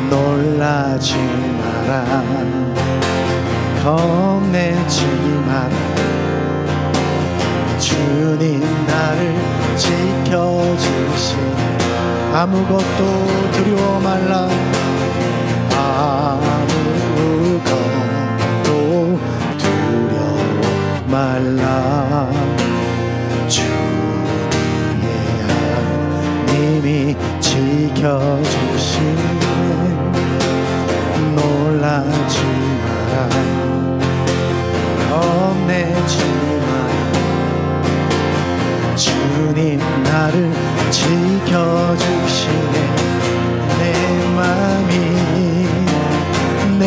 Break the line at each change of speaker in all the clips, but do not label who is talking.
놀라지 마라 겁내지 마라 주님 나를 지켜주시네 아무것도 두려워 말라 아무것도 두려워 말라 주의 하나님이 지켜주시네 놀라지 마라 겁내지 마라 주님 나를 지켜주시네 내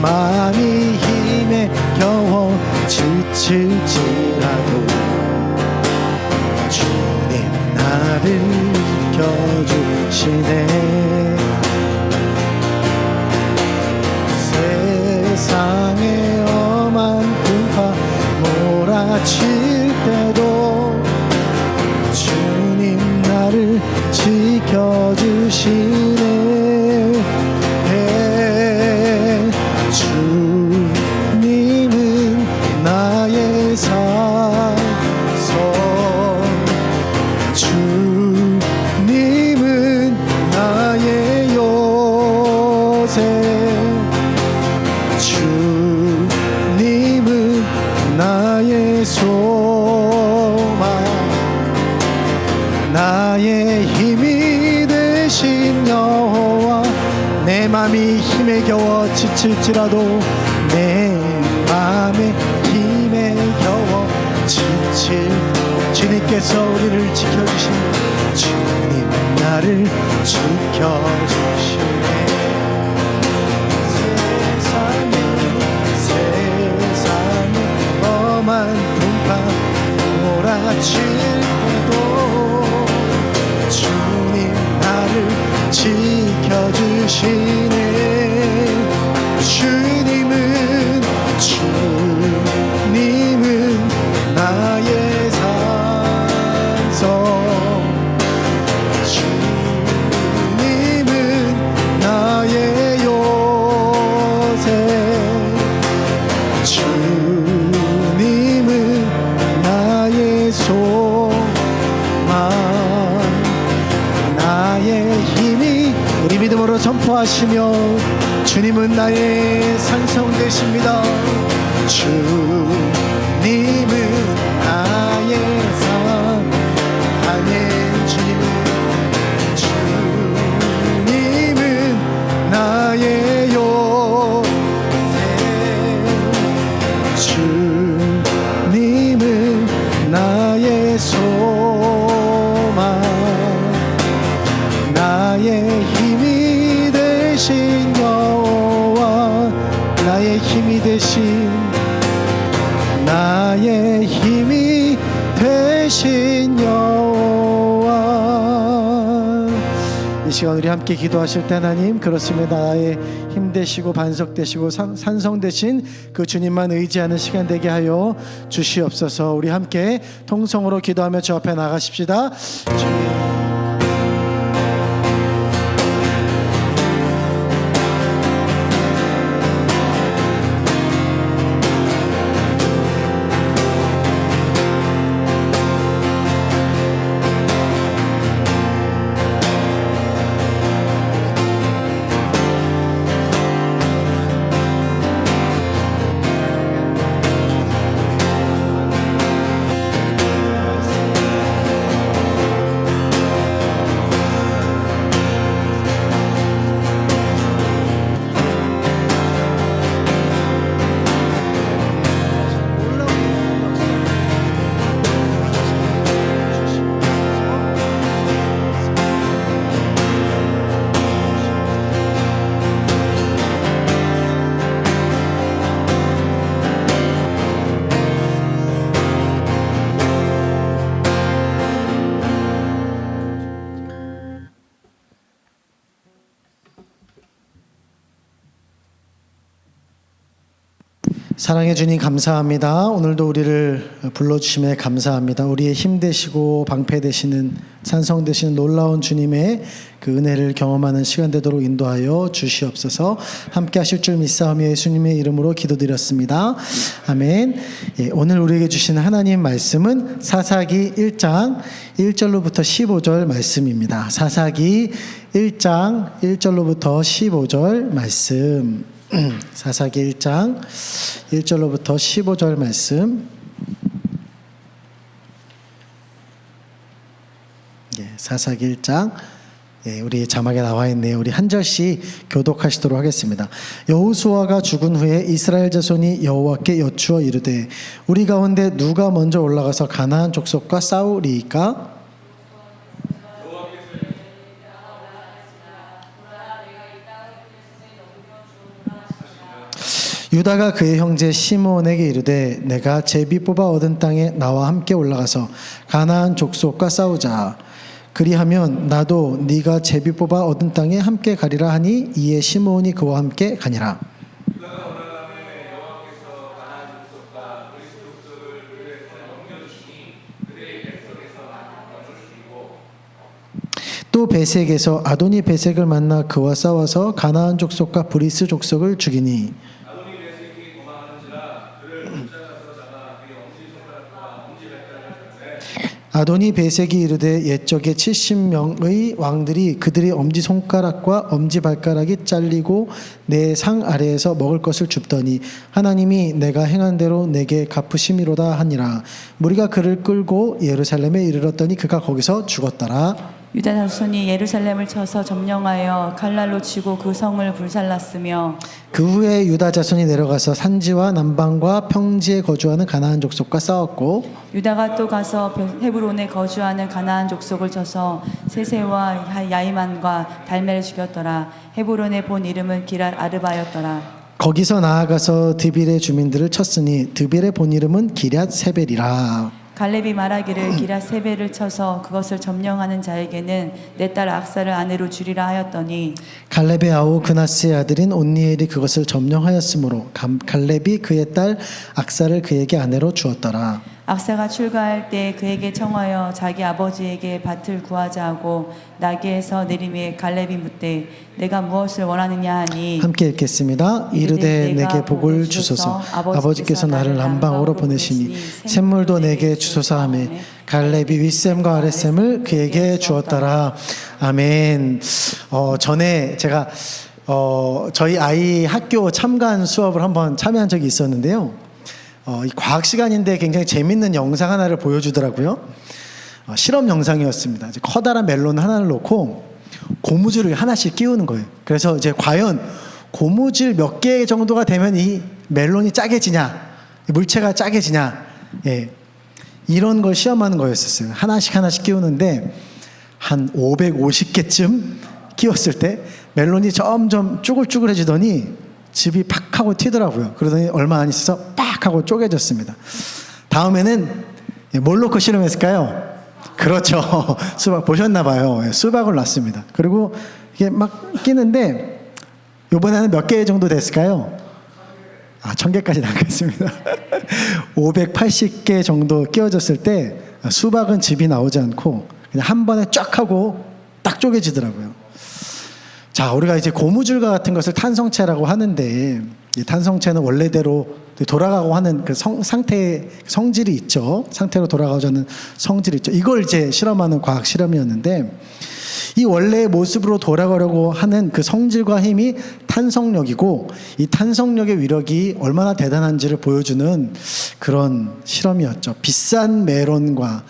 맘이 힘에 겨워 지칠지라도 주님 나를 지켜주시네 세상의 엄한 풍파 몰아칠 때도 주님 나를 지켜주시네 주님은 나의 산성 주님은 나의 요새 주님은 나의 소망 나의 힘이 되신 여호와 내 맘이 힘에 겨워 지칠지라도 내 맘의 힘에 겨워 지칠 주님께서 우리를 지켜주시네 주님 나를 지켜주시네 세상에 엄한 풍파 몰아칠 때도 주님 나를 지켜주시네 주님은 나의 산성 주님은 나의 요새 주님은 나의 소망 나의 힘이 우리 믿음으로 선포하시며 주님은 나의 산성 되십니다 주님은 나의 산 아멘 주님은 나의 요새 주님은 나의 소망 나의 힘이 되신 여호와 나의 힘이 되신 나의 힘이 되신 여호와 이 시간 우리 함께 기도하실 때 하나님 그렇습니다 나의 힘 되시고 반석 되시고 산성 되신 그 주님만 의지하는 시간 되게 하여 주시옵소서 우리 함께 통성으로 기도하며 주 앞에 나가십시다 주님 사랑해 주님 감사합니다. 오늘도 우리를 불러주심에 감사합니다. 우리의 힘 되시고 방패 되시는 산성 되시는 놀라운 주님의 그 은혜를 경험하는 시간 되도록 인도하여 주시옵소서. 함께 하실 줄 믿사오며 예수님의 이름으로 기도드렸습니다. 아멘. 예, 오늘 우리에게 주시는 하나님 말씀은 사사기 1장 1절로부터 15절 말씀입니다. 사사기 1장 1절로부터 15절 말씀. 사사기 1장 1절로부터 15절 말씀. 예, 사사기 1장, 예, 우리 자막에 나와 있네요. 우리 한 절씩 교독하시도록 하겠습니다. 여호수아가 죽은 후에 이스라엘 자손이 여호와께 여쭈어 이르되 우리 가운데 누가 먼저 올라가서 가나안 족속과 싸우리이까? 유다가 그의 형제 시므온에게 이르되 내가 제비 뽑아 얻은 땅에 나와 함께 올라가서 가나안 족속과 싸우자. 그리하면 나도 네가 제비 뽑아 얻은 땅에 함께 가리라 하니 이에 시므온이 그와 함께 가니라. 또 베색에서 아도니 베색을 만나 그와 싸워서 가나안 족속과 브리스 족속을 죽이니 아도니 베색이 이르되 옛적에 70명의 왕들이 그들의 엄지손가락과 엄지발가락이 잘리고 내 상 아래에서 먹을 것을 줍더니 하나님이 내가 행한 대로 내게 갚으심이로다 하니라. 무리가 그를 끌고 예루살렘에 이르렀더니 그가 거기서 죽었더라.
유다 자손이 예루살렘을 쳐서 점령하여 칼날로 치고 그 성을 불살랐으며
그 후에 유다 자손이 내려가서 산지와 남방과 평지에 거주하는 가나안 족속과 싸웠고
유다가 또 가서 헤브론에 거주하는 가나안 족속을 쳐서 세세와 야이만과 달메를 죽였더라. 헤브론의 본 이름은 기랏 아르바였더라.
거기서 나아가서 드빌의 주민들을 쳤으니 드빌의 본 이름은 기럇 세벨이라.
갈렙이 말하기를 기랏 세벨을 쳐서 그것을 점령하는 자에게는 내 딸 악사를 아내로 주리라 하였더니
갈렙의 아우 그나스의 아들인 온니엘이 그것을 점령하였으므로 갈렙이 그의 딸 악사를 그에게 아내로 주었더라.
악사가 출가할 때 그에게 청하여 자기 아버지에게 밭을 구하자 하고 나귀에서 내림에 갈렙이 묻되 내가 무엇을 원하느냐 하니
함께 읽겠습니다. 이르되 내게 복을 주소서 아버지께서 나를 남방으로 보내시니 샘물도 내게 주소서 하매 갈렙이 윗샘과 아랫샘을 그에게 주었더라. 아멘. 전에 제가 저희 아이 학교 참관 수업을 한번 참여한 적이 있었는데요. 이 과학 시간인데 굉장히 재밌는 영상 하나를 보여주더라고요. 실험 영상이었습니다. 이제 커다란 멜론 하나를 놓고 고무줄을 하나씩 끼우는 거예요. 그래서 이제 과연 고무줄 몇 개 정도가 되면 이 멜론이 짜게지냐, 물체가 짜게지냐, 예, 이런 걸 시험하는 거였었어요. 하나씩 끼우는데 한 550개쯤 끼웠을 때 멜론이 점점 쭈글쭈글해지더니 즙이 팍 하고 튀더라고요. 그러더니 얼마 안 있어서 팍 하고 쪼개졌습니다. 다음에는 뭘 넣고 실험했을까요? 그렇죠. 수박 보셨나 봐요. 수박을 놨습니다. 그리고 이게 막 끼는데 이번에는 몇 개 정도 됐을까요? 1000개까지 나갔습니다. 580개 정도 끼워졌을 때 수박은 즙이 나오지 않고 그냥 한 번에 쫙 하고 딱 쪼개지더라고요. 자, 우리가 이제 고무줄과 같은 것을 탄성체라고 하는데 이 탄성체는 원래대로 돌아가고 하는 그 성질이 있죠. 상태로 돌아가고자 하는 성질이 있죠. 이걸 이제 실험하는 과학 실험이었는데 이 원래의 모습으로 돌아가려고 하는 그 성질과 힘이 탄성력이고 이 탄성력의 위력이 얼마나 대단한지를 보여주는 그런 실험이었죠. 비싼 멜론과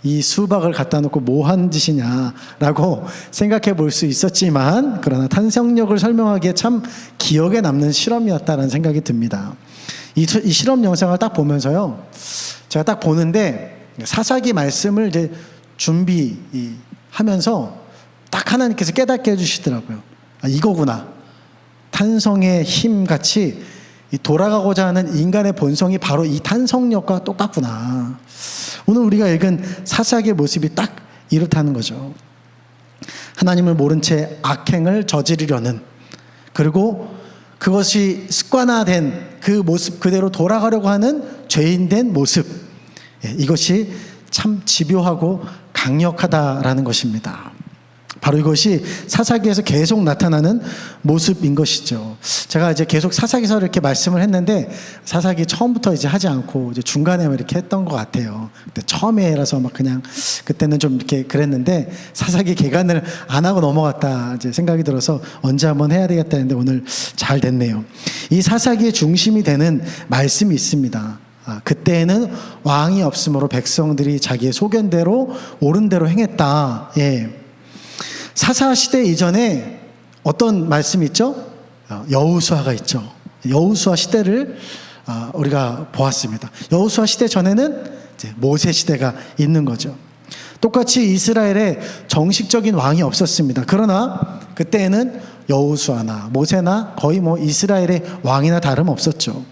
이 수박을 갖다 놓고 뭐 한 짓이냐라고 생각해 볼 수 있었지만 그러나 탄성력을 설명하기에 참 기억에 남는 실험이었다는 생각이 듭니다. 이 실험 영상을 딱 보면서요, 제가 딱 보는데 사사기 말씀을 이제 준비하면서 딱 하나님께서 깨닫게 해주시더라고요. 이거구나. 탄성의 힘 같이 돌아가고자 하는 인간의 본성이 바로 이 탄성력과 똑같구나. 오늘 우리가 읽은 사사기의 모습이 딱 이렇다는 거죠. 하나님을 모른 채 악행을 저지르려는, 그리고 그것이 습관화된 그 모습 그대로 돌아가려고 하는 죄인된 모습, 이것이 참 집요하고 강력하다라는 것입니다. 바로 이것이 사사기에서 계속 나타나는 모습인 것이죠. 제가 이제 계속 사사기서 이렇게 말씀을 했는데 사사기 처음부터 이제 하지 않고 이제 중간에 이렇게 했던 것 같아요. 근데 처음에라서 막 그냥 그때는 좀 이렇게 그랬는데 사사기 개간을 안 하고 넘어갔다 이제 생각이 들어서 언제 한번 해야 되겠다 했는데 오늘 잘 됐네요. 이 사사기의 중심이 되는 말씀이 있습니다. 그때에는 왕이 없으므로 백성들이 자기의 소견대로 옳은 대로 행했다. 사사 시대 이전에 어떤 말씀이 있죠? 여호수아가 있죠. 여호수아 시대를 우리가 보았습니다. 여호수아 시대 전에는 이제 모세 시대가 있는 거죠. 똑같이 이스라엘에 정식적인 왕이 없었습니다. 그러나 그때에는 여호수아나 모세나 거의 뭐 이스라엘의 왕이나 다름없었죠.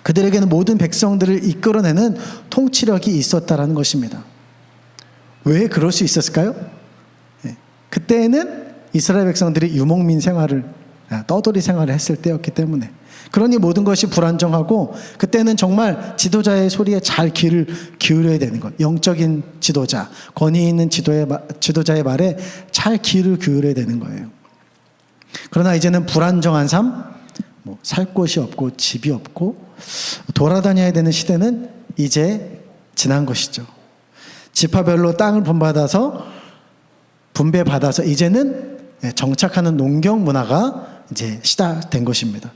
그들에게는 모든 백성들을 이끌어내는 통치력이 있었다라는 것입니다. 왜 그럴 수 있었을까요? 그때는 이스라엘 백성들이 유목민 생활을, 떠돌이 생활을 했을 때였기 때문에, 그러니 모든 것이 불안정하고 그때는 정말 지도자의 소리에 잘 귀를 기울여야 되는 것, 영적인 지도자, 권위 있는 지도자의 말에 잘 귀를 기울여야 되는 거예요. 그러나 이제는 불안정한 삶, 살 곳이 없고 집이 없고 돌아다녀야 되는 시대는 이제 지난 것이죠. 지파별로 땅을 분배받아서 이제는 정착하는 농경 문화가 이제 시작된 것입니다.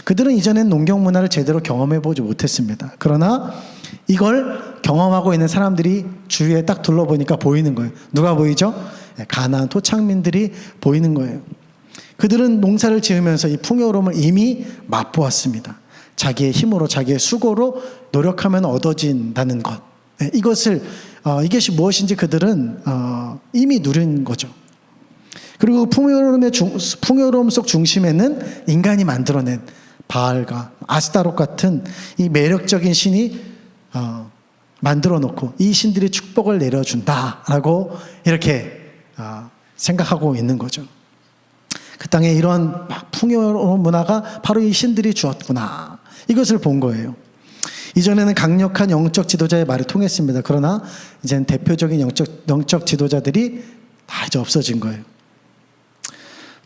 그들은 이전엔 농경 문화를 제대로 경험해 보지 못했습니다. 그러나 이걸 경험하고 있는 사람들이 주위에 딱 둘러보니까 보이는 거예요. 누가 보이죠? 가나안 토착민들이 보이는 거예요. 그들은 농사를 지으면서 이 풍요로움을 이미 맛보았습니다. 자기의 힘으로, 자기의 수고로 노력하면 얻어진다는 것. 이것이 무엇인지 그들은 이미 누린 거죠. 그리고 풍요로움 속 중심에는 인간이 만들어낸 바알과 아스타롯 같은 이 매력적인 신이 만들어 놓고 이 신들이 축복을 내려준다라고 이렇게 생각하고 있는 거죠. 그 땅에 이런 풍요로운 문화가 바로 이 신들이 주었구나. 이것을 본 거예요. 이전에는 강력한 영적 지도자의 말을 통했습니다. 그러나 이제는 대표적인 영적 지도자들이 다 이제 없어진 거예요.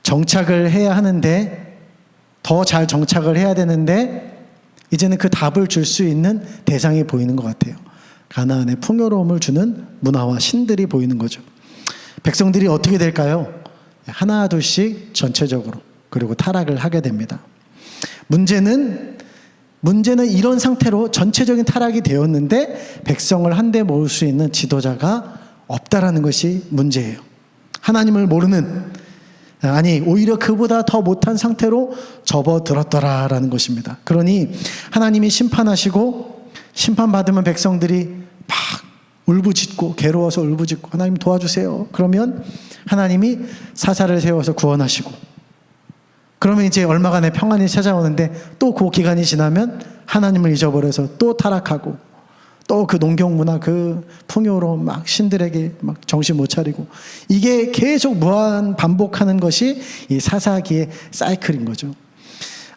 정착을 해야 하는데, 더 잘 정착을 해야 되는데 이제는 그 답을 줄 수 있는 대상이 보이는 것 같아요. 가나안의 풍요로움을 주는 문화와 신들이 보이는 거죠. 백성들이 어떻게 될까요? 하나 둘씩 전체적으로 그리고 타락을 하게 됩니다. 문제는 이런 상태로 전체적인 타락이 되었는데 백성을 한데 모을 수 있는 지도자가 없다라는 것이 문제예요. 하나님을 모르는, 오히려 그보다 더 못한 상태로 접어들었더라라는 것입니다. 그러니 하나님이 심판하시고 심판받으면 백성들이 막 울부짖고 괴로워서 울부짖고 하나님 도와주세요. 그러면 하나님이 사사를 세워서 구원하시고, 그러면 이제 얼마간의 평안이 찾아오는데 또 그 기간이 지나면 하나님을 잊어버려서 또 타락하고 또 그 농경 문화, 그 풍요로움 막 신들에게 막 정신 못 차리고, 이게 계속 무한 반복하는 것이 이 사사기의 사이클인 거죠.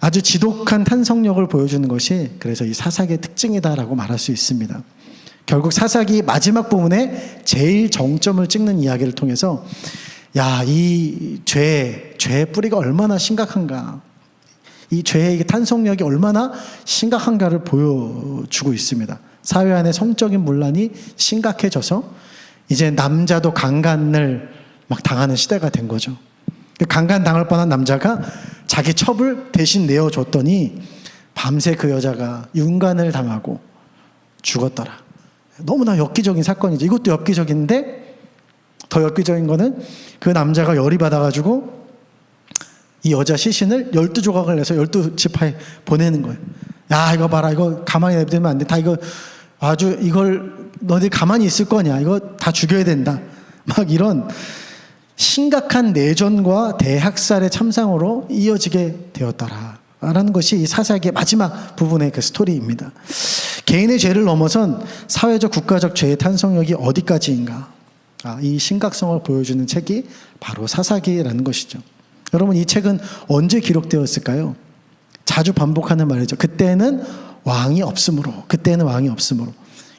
아주 지독한 탄성력을 보여주는 것이 그래서 이 사사기의 특징이다라고 말할 수 있습니다. 결국 사사기 마지막 부분에 제일 정점을 찍는 이야기를 통해서 이 죄의 뿌리가 얼마나 심각한가, 이 죄의 탄성력이 얼마나 심각한가를 보여주고 있습니다. 사회 안에 성적인 문란이 심각해져서 이제 남자도 강간을 막 당하는 시대가 된 거죠. 강간 당할 뻔한 남자가 자기 첩을 대신 내어줬더니 밤새 그 여자가 윤간을 당하고 죽었더라. 너무나 엽기적인 사건이죠. 이것도 엽기적인데 더 엽기적인 거는 그 남자가 열이 받아가지고 이 여자 시신을 12조각을 내서 12지파에 보내는 거예요. 이거 봐라, 이거 가만히 내두면 안 돼. 이걸 너희들 가만히 있을 거냐, 이거 다 죽여야 된다. 막 이런 심각한 내전과 대학살의 참상으로 이어지게 되었더라 라는 것이 이 사사기의 마지막 부분의 그 스토리입니다. 개인의 죄를 넘어선 사회적 국가적 죄의 탄성력이 어디까지인가, 이 심각성을 보여주는 책이 바로 사사기라는 것이죠. 여러분, 이 책은 언제 기록되었을까요? 자주 반복하는 말이죠. 그때는 왕이 없으므로.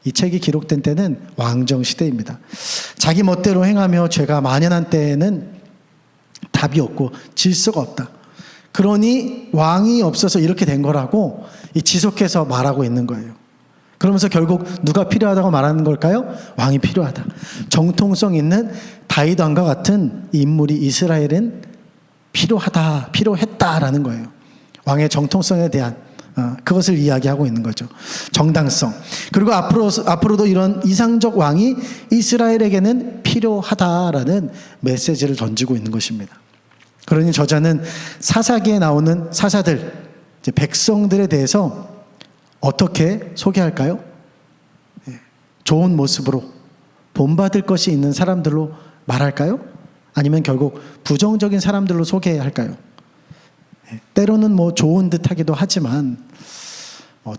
이 책이 기록된 때는 왕정 시대입니다. 자기 멋대로 행하며 죄가 만연한 때에는 답이 없고 질서가 없다. 그러니 왕이 없어서 이렇게 된 거라고 지속해서 말하고 있는 거예요. 그러면서 결국 누가 필요하다고 말하는 걸까요? 왕이 필요하다. 정통성 있는 다윗 왕과 같은 인물이 이스라엘은 필요했다라는 거예요. 왕의 정통성에 대한 그것을 이야기하고 있는 거죠. 정당성. 그리고 앞으로도 이런 이상적 왕이 이스라엘에게는 필요하다라는 메시지를 던지고 있는 것입니다. 그러니 저자는 사사기에 나오는 사사들, 이제 백성들에 대해서 어떻게 소개할까요? 좋은 모습으로 본받을 것이 있는 사람들로 말할까요? 아니면 결국 부정적인 사람들로 소개할까요? 때로는 뭐 좋은 듯 하기도 하지만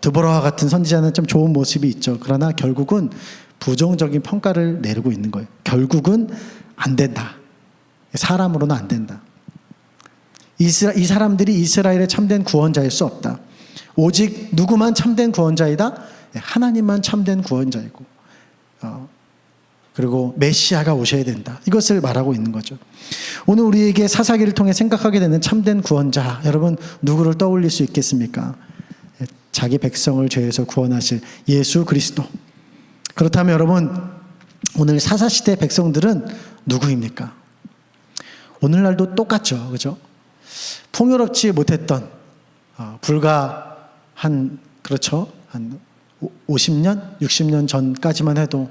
드보라와 같은 선지자는 좀 좋은 모습이 있죠. 그러나 결국은 부정적인 평가를 내리고 있는 거예요. 결국은 안 된다. 사람으로는 안 된다. 이 사람들이 이스라엘의 참된 구원자일 수 없다. 오직 누구만 참된 구원자이다? 하나님만 참된 구원자이고 그리고 메시아가 오셔야 된다. 이것을 말하고 있는 거죠. 오늘 우리에게 사사기를 통해 생각하게 되는 참된 구원자, 여러분 누구를 떠올릴 수 있겠습니까? 자기 백성을 죄에서 구원하실 예수 그리스도. 그렇다면 여러분 오늘 사사시대 백성들은 누구입니까? 오늘날도 똑같죠. 그죠? 풍요롭지 못했던 불과 한 50년, 60년 전까지만 해도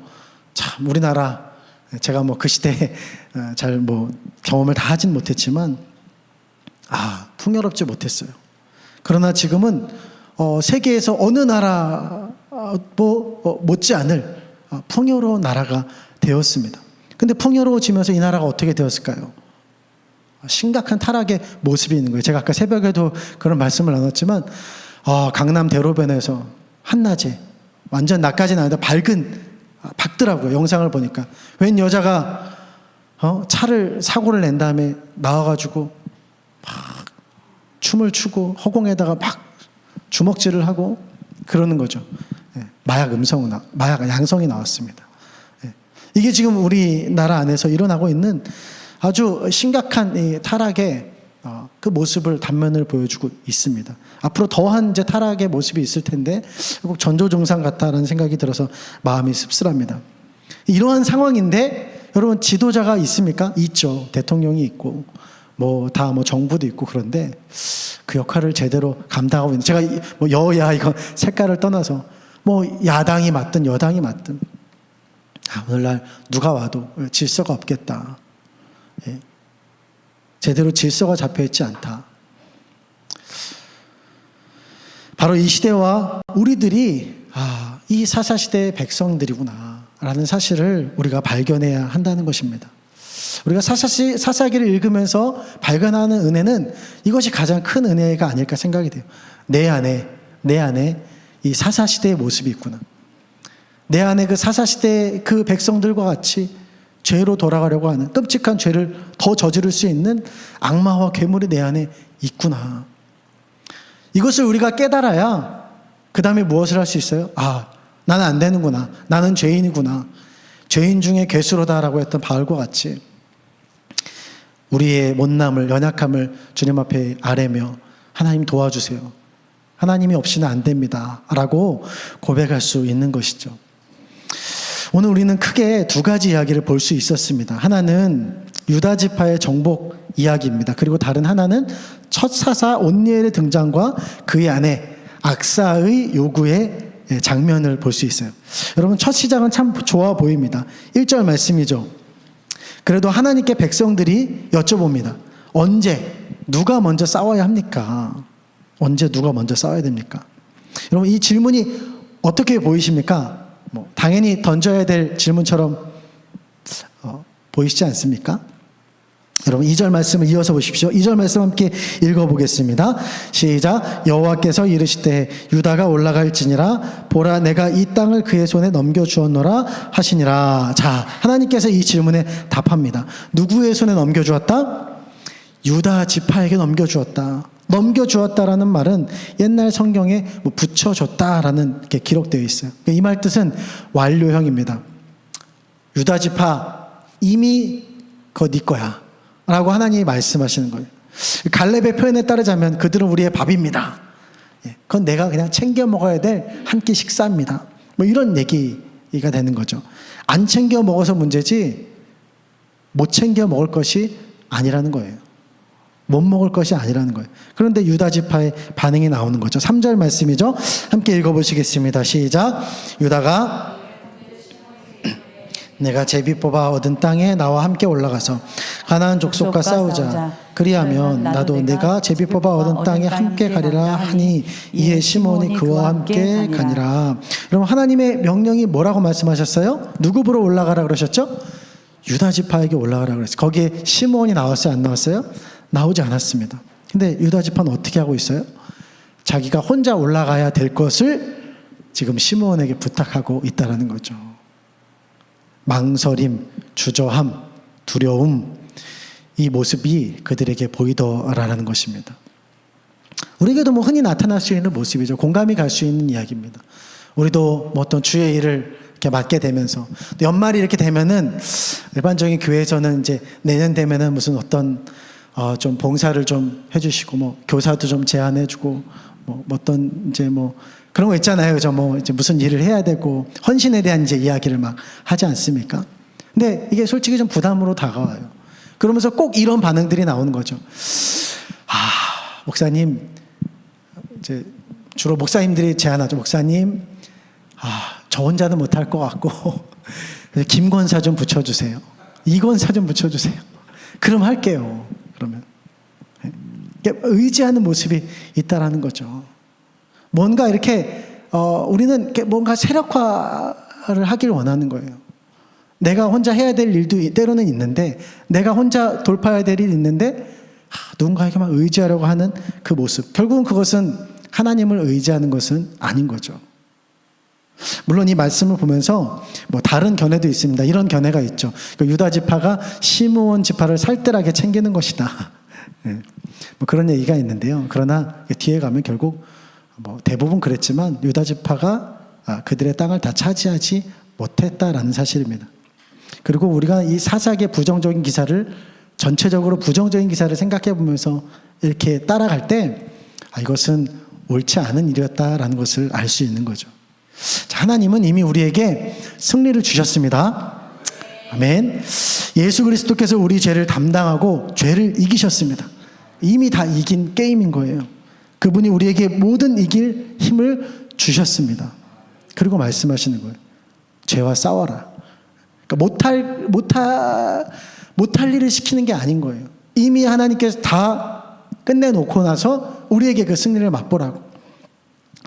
참 우리나라 제가 뭐 그 시대에 잘 뭐 경험을 다 하진 못했지만 풍요롭지 못했어요. 그러나 지금은 세계에서 어느 나라 못지않을 풍요로운 나라가 되었습니다. 근데 풍요로워지면서 이 나라가 어떻게 되었을까요? 심각한 타락의 모습이 있는 거예요. 제가 아까 새벽에도 그런 말씀을 나눴지만 강남 대로변에서 한낮에 완전 낮까지는 아닌데 밝더라고요. 영상을 보니까 웬 여자가 사고를 낸 다음에 나와가지고 막 춤을 추고 허공에다가 막 주먹질을 하고 그러는 거죠. 마약 양성이 나왔습니다. 이게 지금 우리나라 안에서 일어나고 있는 아주 심각한 이 타락의 그 모습을 단면을 보여주고 있습니다. 앞으로 더한 이제 타락의 모습이 있을 텐데 꼭 전조증상 같다는 생각이 들어서 마음이 씁쓸합니다. 이러한 상황인데 여러분 지도자가 있습니까? 있죠. 대통령이 있고 다 정부도 있고 그런데 그 역할을 제대로 감당하고 있는 제가 뭐 여야 이거 색깔을 떠나서 야당이 맞든 여당이 맞든 오늘날 누가 와도 질서가 없겠다. 제대로 질서가 잡혀있지 않다. 바로 이 시대와 우리들이 이 사사시대의 백성들이구나 라는 사실을 우리가 발견해야 한다는 것입니다. 우리가 사사기를 읽으면서 발견하는 은혜는 이것이 가장 큰 은혜가 아닐까 생각이 돼요. 내 안에 이 사사시대의 모습이 있구나. 내 안에 그 사사시대의 그 백성들과 같이 죄로 돌아가려고 하는 끔찍한 죄를 더 저지를 수 있는 악마와 괴물이 내 안에 있구나. 이것을 우리가 깨달아야 그 다음에 무엇을 할 수 있어요? 나는 안 되는구나. 나는 죄인이구나. 죄인 중에 괴수로다라고 했던 바울과 같이 우리의 못남을 연약함을 주님 앞에 아뢰며 하나님 도와주세요. 하나님이 없이는 안 됩니다. 라고 고백할 수 있는 것이죠. 오늘 우리는 크게 두 가지 이야기를 볼 수 있었습니다. 하나는 유다 지파의 정복 이야기입니다. 그리고 다른 하나는 첫 사사 온니엘의 등장과 그의 아내 악사의 요구의 장면을 볼 수 있어요. 여러분 첫 시작은 참 좋아 보입니다. 1절 말씀이죠. 그래도 하나님께 백성들이 여쭤봅니다. 언제 누가 먼저 싸워야 합니까? 언제 누가 먼저 싸워야 됩니까? 여러분 이 질문이 어떻게 보이십니까? 당연히 던져야 될 질문처럼 보이시지 않습니까? 여러분 2절 말씀을 이어서 보십시오. 2절 말씀 함께 읽어보겠습니다. 시작. 여호와께서 이르시되 유다가 올라갈지니라 보라 내가 이 땅을 그의 손에 넘겨주었노라 하시니라. 자, 하나님께서 이 질문에 답합니다. 누구의 손에 넘겨주었다? 유다 지파에게 넘겨주었다. 넘겨주었다라는 말은 옛날 성경에 뭐 붙여줬다라는 게 기록되어 있어요. 이 말 뜻은 완료형입니다. 유다 지파 이미 그거 네 거야 라고 하나님이 말씀하시는 거예요. 갈렙의 표현에 따르자면 그들은 우리의 밥입니다. 그건 내가 그냥 챙겨 먹어야 될 한 끼 식사입니다. 뭐 이런 얘기가 되는 거죠. 안 챙겨 먹어서 문제지 못 챙겨 먹을 것이 아니라는 거예요. 못 먹을 것이 아니라는 거예요. 그런데 유다 지파의 반응이 나오는 거죠. 3절 말씀이죠. 함께 읽어보시겠습니다. 시작. 유다가 내가 제비 뽑아 얻은 땅에 나와 함께 올라가서 가나안 족속과 싸우자. 그리하면 나도 내가 제비 뽑아 얻은 땅에 함께 가리라 하니 이에 시몬이 그와 함께 가니라. 여러분 하나님의 명령이 뭐라고 말씀하셨어요? 누구 보러 올라가라 그러셨죠? 유다 지파에게 올라가라 그랬어요. 거기에 시몬이 나왔어요? 안 나왔어요? 나오지 않았습니다. 근데 유다 지파는 어떻게 하고 있어요? 자기가 혼자 올라가야 될 것을 지금 시몬에게 부탁하고 있다는 거죠. 망설임, 주저함, 두려움, 이 모습이 그들에게 보이더라는 것입니다. 우리에게도 뭐 흔히 나타날 수 있는 모습이죠. 공감이 갈 수 있는 이야기입니다. 우리도 뭐 어떤 주의 일을 이렇게 맡게 되면서 연말이 이렇게 되면은 일반적인 교회에서는 이제 내년 되면은 무슨 어떤 좀 봉사를 좀 해주시고 뭐 교사도 좀 제안해주고 뭐 어떤 이제 뭐 그런 거 있잖아요. 그죠? 뭐 이제 무슨 일을 해야 되고 헌신에 대한 이제 이야기를 막 하지 않습니까? 근데 이게 솔직히 좀 부담으로 다가와요. 그러면서 꼭 이런 반응들이 나오는 거죠. 목사님, 이제 주로 목사님들이 제안하죠. 목사님, 저 혼자는 못할 것 같고 김권사 좀 붙여주세요. 이권사 좀 붙여주세요. 그럼 할게요. 그러면 의지하는 모습이 있다라는 거죠. 뭔가 이렇게 우리는 뭔가 세력화를 하길 원하는 거예요. 내가 혼자 해야 될 일도 때로는 있는데 내가 혼자 돌파해야 될 일이 있는데 누군가에게만 의지하려고 하는 그 모습. 결국은 그것은 하나님을 의지하는 것은 아닌 거죠. 물론 이 말씀을 보면서 뭐 다른 견해도 있습니다. 이런 견해가 있죠. 유다 지파가 시므온 지파를 살뜰하게 챙기는 것이다. 뭐 그런 얘기가 있는데요. 그러나 뒤에 가면 결국 뭐 대부분 그랬지만 유다 지파가 그들의 땅을 다 차지하지 못했다라는 사실입니다. 그리고 우리가 이 사사기의 부정적인 기사를 전체적으로 부정적인 기사를 생각해 보면서 이렇게 따라갈 때 이것은 옳지 않은 일이었다라는 것을 알 수 있는 거죠. 자, 하나님은 이미 우리에게 승리를 주셨습니다. 아멘. 예수 그리스도께서 우리 죄를 담당하고 죄를 이기셨습니다. 이미 다 이긴 게임인 거예요. 그분이 우리에게 모든 이길 힘을 주셨습니다. 그리고 말씀하시는 거예요. 죄와 싸워라. 그러니까 못할 일을 시키는 게 아닌 거예요. 이미 하나님께서 다 끝내놓고 나서 우리에게 그 승리를 맛보라고.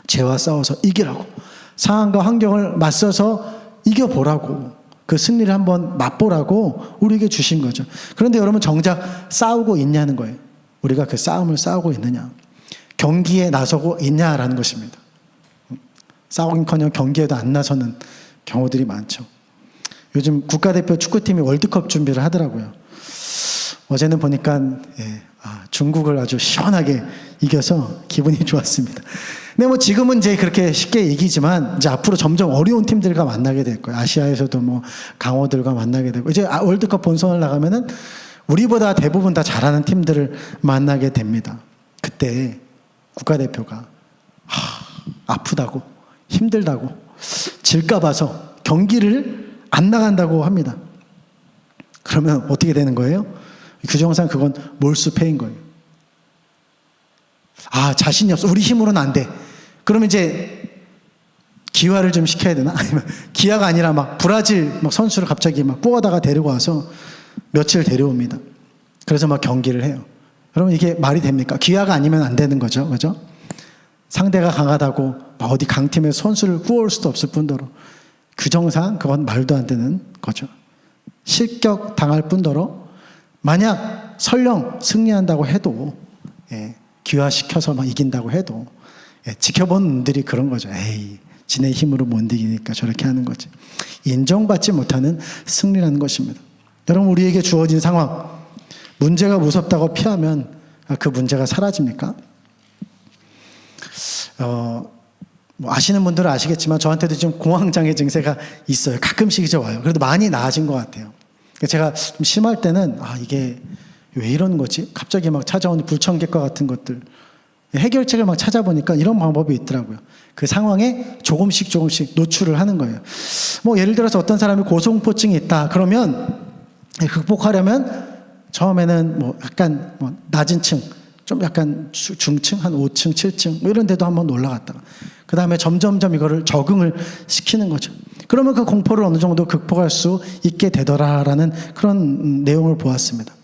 죄와 싸워서 이기라고. 상황과 환경을 맞서서 이겨보라고. 그 승리를 한번 맛보라고 우리에게 주신 거죠. 그런데 여러분 정작 싸우고 있냐는 거예요. 우리가 그 싸움을 싸우고 있느냐. 경기에 나서고 있냐라는 것입니다. 싸우긴커녕 경기에도 안 나서는 경우들이 많죠. 요즘 국가대표 축구팀이 월드컵 준비를 하더라고요. 어제는 보니까 중국을 아주 시원하게 이겨서 기분이 좋았습니다. 근데 뭐 지금은 이제 그렇게 쉽게 이기지만 이제 앞으로 점점 어려운 팀들과 만나게 될 거예요. 아시아에서도 뭐 강호들과 만나게 되고 이제 월드컵 본선을 나가면은 우리보다 대부분 다 잘하는 팀들을 만나게 됩니다. 그때 국가대표가 아프다고 힘들다고 질까 봐서 경기를 안 나간다고 합니다. 그러면 어떻게 되는 거예요? 규정상 그건 몰수패인 거예요. 자신이 없어. 우리 힘으로는 안 돼. 그러면 이제 기화를 좀 시켜야 되나? 아니면 기화가 아니라 막 브라질 막 선수를 갑자기 막 뽑아다가 데리고 와서 며칠 데려옵니다. 그래서 막 경기를 해요. 그러면 이게 말이 됩니까? 기화가 아니면 안 되는 거죠. 그죠? 상대가 강하다고 막 어디 강팀에 선수를 구워올 수도 없을 뿐더러 규정상 그건 말도 안 되는 거죠. 실격 당할 뿐더러 만약 설령 승리한다고 해도 기화시켜서 막 이긴다고 해도 지켜본 놈들이 그런 거죠. 에이, 지네 힘으로 못 이기니까 저렇게 하는 거지. 인정받지 못하는 승리라는 것입니다. 여러분 우리에게 주어진 상황 문제가 무섭다고 피하면 그 문제가 사라집니까? 뭐 아시는 분들은 아시겠지만 저한테도 좀 공황장애 증세가 있어요. 가끔씩 이제 와요. 그래도 많이 나아진 것 같아요. 제가 좀 심할 때는 이게 왜 이런 거지? 갑자기 막 찾아오는 불청객과 같은 것들 해결책을 막 찾아보니까 이런 방법이 있더라고요. 그 상황에 조금씩 노출을 하는 거예요. 뭐 예를 들어서 어떤 사람이 고소공포증이 있다 그러면 극복하려면 처음에는 뭐 약간 뭐 낮은 층, 좀 약간 중층 한 5층, 7층 뭐 이런 데도 한번 올라갔다가 그 다음에 점점점 이거를 적응을 시키는 거죠. 그러면 그 공포를 어느 정도 극복할 수 있게 되더라라는 그런 내용을 보았습니다.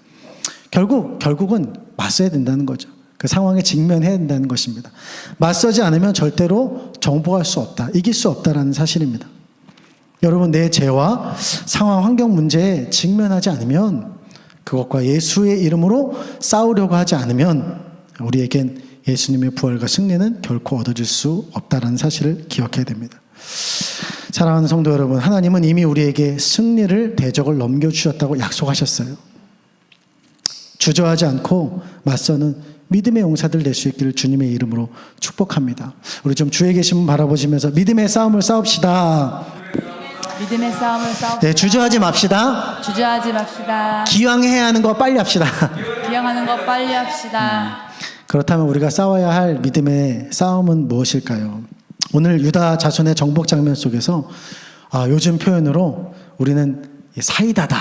결국은 맞서야 된다는 거죠. 그 상황에 직면해야 된다는 것입니다. 맞서지 않으면 절대로 정복할 수 없다, 이길 수 없다라는 사실입니다. 여러분, 내 죄와 상황, 환경 문제에 직면하지 않으면, 그것과 예수의 이름으로 싸우려고 하지 않으면 우리에겐 예수님의 부활과 승리는 결코 얻어질 수 없다는 사실을 기억해야 됩니다. 사랑하는 성도 여러분, 하나님은 이미 우리에게 승리를, 대적을 넘겨주셨다고 약속하셨어요. 주저하지 않고 맞서는 믿음의 용사들 될 수 있기를 주님의 이름으로 축복합니다. 우리 좀 주위에 계신 분 바라보시면서 믿음의 싸움을 싸웁시다.
믿음의 싸움을 싸웁시다.
네, 주저하지 맙시다.
주저하지 맙시다.
기왕 해야 하는 거 빨리 합시다.
기왕하는 거 빨리 합시다.
그렇다면 우리가 싸워야 할 믿음의 싸움은 무엇일까요? 오늘 유다 자손의 정복 장면 속에서 요즘 표현으로 우리는 사이다다,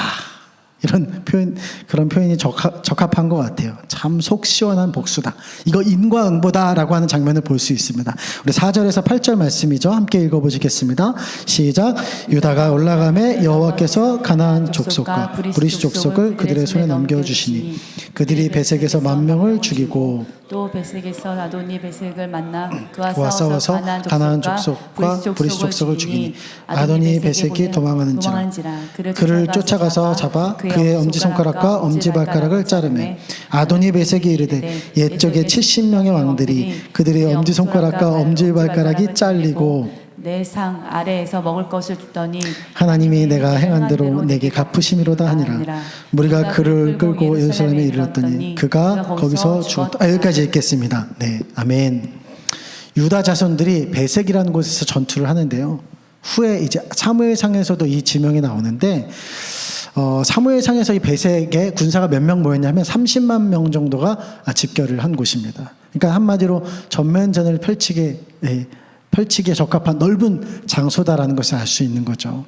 이런 표현, 그런 표현이 적합한 것 같아요. 참 속 시원한 복수다. 이거 인과응보다라고 하는 장면을 볼 수 있습니다. 우리 4절에서 8절 말씀이죠. 함께 읽어보시겠습니다. 시작. 유다가 올라가매 여호와께서 가나안 족속과 브리스 족속을 그들의 손에 넘겨주시니 그들이 베색에서 10,000명을 죽이고
또 베색에서 아도니 베색을 만나
그와 싸워서 가나안 족속과 브리스 족속을 죽이니 아도니 베색이 도망하는지라 그를 쫓아가서 잡아 그의 엄지손가락과 엄지발가락을 자르매 아도니 베색이 이르되 옛적에 70명의 왕들이 그들의 엄지손가락과 엄지발가락이 잘리고
내 상 아래에서 먹을 것을 주더니
하나님이 내가 행한 대로 내게 갚으심이로다 하니라. 우리가 그를 끌고 예루살렘에 이르렀더니 그가 거기서 죽었다. 여기까지 읽겠습니다. 네, 아멘. 유다 자손들이 베색이라는 곳에서 전투를 하는데요. 후에 이제 사무엘상에서도 이 지명이 나오는데 사무엘상에서 이 베색에 군사가 몇 명 모였냐면 30만 명 정도가 집결을 한 곳입니다. 그러니까 한마디로 전면전을 펼치기에 적합한 넓은 장소다라는 것을 알 수 있는 거죠.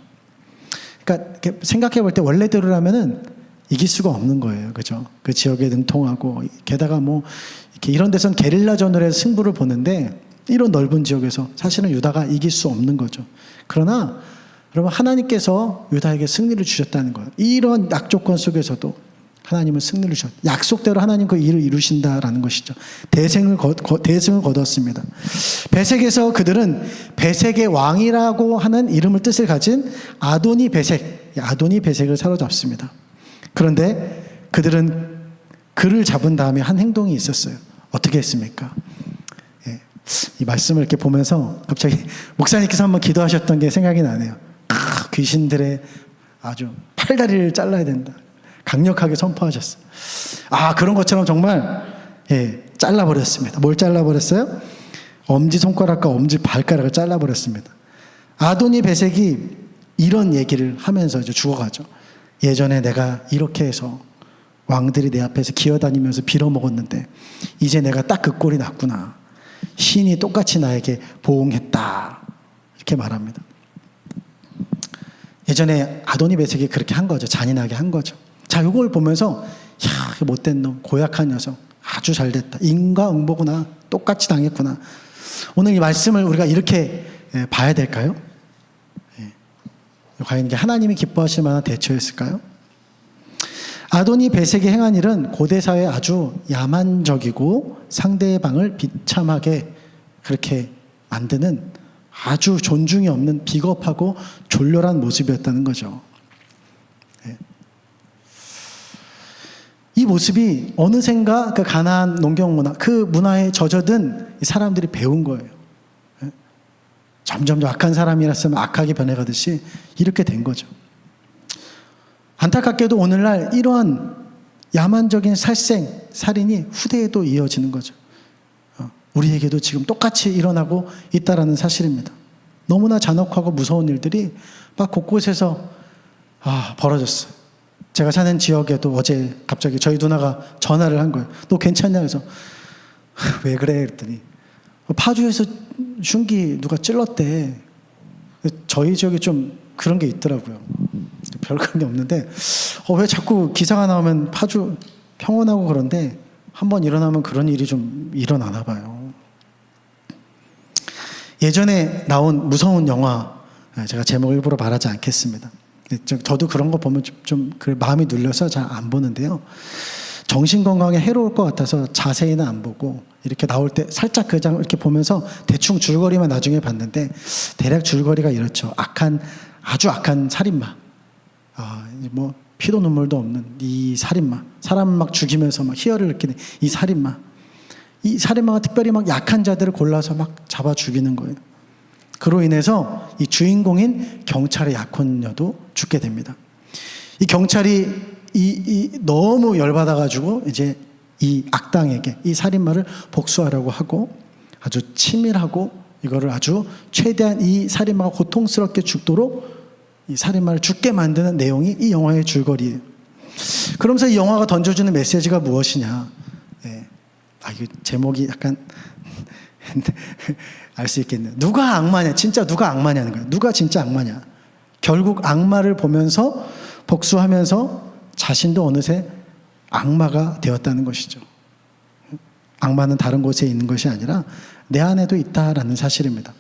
그러니까 이렇게 생각해 볼 때 원래대로라면은 이길 수가 없는 거예요, 그죠? 그 지역에 능통하고 게다가 뭐 이렇게 이런 데선 게릴라전을 해서 승부를 보는데 이런 넓은 지역에서 사실은 유다가 이길 수 없는 거죠. 그러나 여러분, 하나님께서 유다에게 승리를 주셨다는 거예요. 이런 악조건 속에서도 하나님은 승리를 주셨다. 약속대로 하나님 그 일을 이루신다라는 것이죠. 대승을 거뒀습니다. 베색에서 그들은 베색의 왕이라고 하는 이름을 뜻을 가진 아도니 베색을 사로잡습니다. 그런데 그들은 그를 잡은 다음에 한 행동이 있었어요. 어떻게 했습니까? 이 말씀을 이렇게 보면서 갑자기 목사님께서 한번 기도하셨던 게 생각이 나네요. 귀신들의 아주 팔다리를 잘라야 된다. 강력하게 선포하셨어요. 그런 것처럼 정말 잘라버렸습니다. 뭘 잘라버렸어요? 엄지손가락과 엄지발가락을 잘라버렸습니다. 아도니 베색이 이런 얘기를 하면서 이제 죽어가죠. 예전에 내가 이렇게 해서 왕들이 내 앞에서 기어다니면서 빌어먹었는데 이제 내가 딱 그 꼴이 났구나. 신이 똑같이 나에게 보응했다. 이렇게 말합니다. 예전에 아도니 베색이 그렇게 한 거죠. 잔인하게 한 거죠. 자, 이걸 보면서 못된 놈, 고약한 녀석, 아주 잘됐다. 인과응보구나. 똑같이 당했구나. 오늘 이 말씀을 우리가 이렇게 봐야 될까요? 과연 이게 하나님이 기뻐하실 만한 대처였을까요? 아도니 베색이 행한 일은 고대 사회에 아주 야만적이고 상대방을 비참하게 그렇게 만드는 아주 존중이 없는 비겁하고 졸렬한 모습이었다는 거죠. 이 모습이 어느샌가 그 가나안 농경 문화, 그 문화에 젖어든 사람들이 배운 거예요. 점점 더 악한 사람이랐으면 악하게 변해가듯이 이렇게 된 거죠. 안타깝게도 오늘날 이러한 야만적인 살생살인이 후대에도 이어지는 거죠. 우리에게도 지금 똑같이 일어나고 있다라는 사실입니다. 너무나 잔혹하고 무서운 일들이 막 곳곳에서 벌어졌어요. 제가 사는 지역에도 어제 갑자기 저희 누나가 전화를 한 거예요. 너 괜찮냐? 그래서 왜 그래? 그랬더니 파주에서 흉기 누가 찔렀대. 저희 지역에 좀 그런 게 있더라고요. 별 그런 게 없는데 왜 자꾸 기사가 나오면 파주 평온하고 그런데 한번 일어나면 그런 일이 좀 일어나나 봐요. 예전에 나온 무서운 영화, 제가 제목을 일부러 말하지 않겠습니다. 저도 그런 거 보면 좀 마음이 눌려서 잘 안 보는데요. 정신건강에 해로울 것 같아서 자세히는 안 보고 이렇게 나올 때 살짝 그 장 이렇게 보면서 대충 줄거리만 나중에 봤는데 대략 줄거리가 이렇죠. 아주 악한 살인마. 뭐 피도 눈물도 없는 이 살인마. 사람 막 죽이면서 막 희열을 느끼는 이 살인마. 이 살인마가 특별히 막 약한 자들을 골라서 막 잡아 죽이는 거예요. 그로 인해서 이 주인공인 경찰의 약혼녀도 죽게 됩니다. 이 경찰이 너무 열받아가지고 이제 이 악당에게 이 살인마를 복수하려고 하고 아주 치밀하고 이거를 아주 최대한 이 살인마가 고통스럽게 죽도록 이 살인마를 죽게 만드는 내용이 이 영화의 줄거리예요. 그러면서 이 영화가 던져주는 메시지가 무엇이냐? 이 제목이 약간 알 수 있겠네요. 누가 악마냐? 진짜 누가 악마냐는 거예요. 누가 진짜 악마냐? 결국 악마를 보면서 복수하면서 자신도 어느새 악마가 되었다는 것이죠. 악마는 다른 곳에 있는 것이 아니라 내 안에도 있다라는 사실입니다.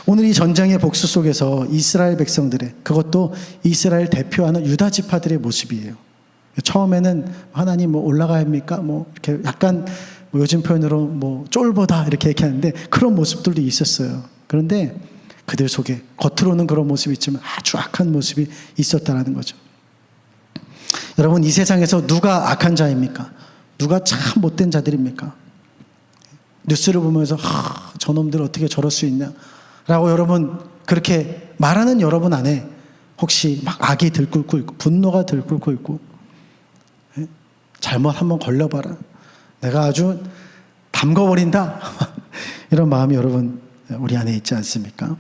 오늘 이 전쟁의 복수 속에서 이스라엘 백성들의, 그것도 이스라엘 대표하는 유다 지파들의 모습이에요. 처음에는 하나님 뭐 올라가야 합니까? 뭐 이렇게 약간 뭐 요즘 표현으로 뭐 쫄보다 이렇게 얘기하는데 그런 모습들도 있었어요. 그런데 그들 속에 겉으로는 그런 모습이 있지만 아주 악한 모습이 있었다는 거죠. 여러분, 이 세상에서 누가 악한 자입니까? 누가 참 못된 자들입니까? 뉴스를 보면서 저놈들 어떻게 저럴 수 있냐 라고 여러분 그렇게 말하는 여러분 안에 혹시 막 악이 들끓고 있고 분노가 들끓고 있고 잘못 한번 걸려봐라, 내가 아주 담궈버린다 이런 마음이 여러분 우리 안에 있지 않습니까?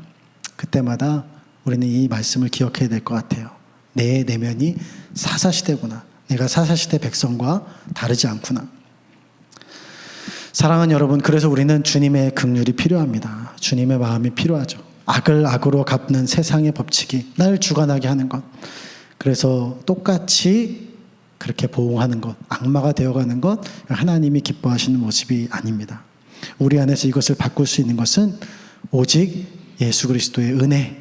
그때마다 우리는 이 말씀을 기억해야 될 것 같아요. 내 내면이 사사시대구나. 내가 사사시대 백성과 다르지 않구나. 사랑하는 여러분, 그래서 우리는 주님의 긍휼이 필요합니다. 주님의 마음이 필요하죠. 악을 악으로 갚는 세상의 법칙이 날 주관하게 하는 것, 그래서 똑같이 그렇게 보응하는 것, 악마가 되어가는 것, 하나님이 기뻐하시는 모습이 아닙니다. 우리 안에서 이것을 바꿀 수 있는 것은 오직 예수 그리스도의 은혜,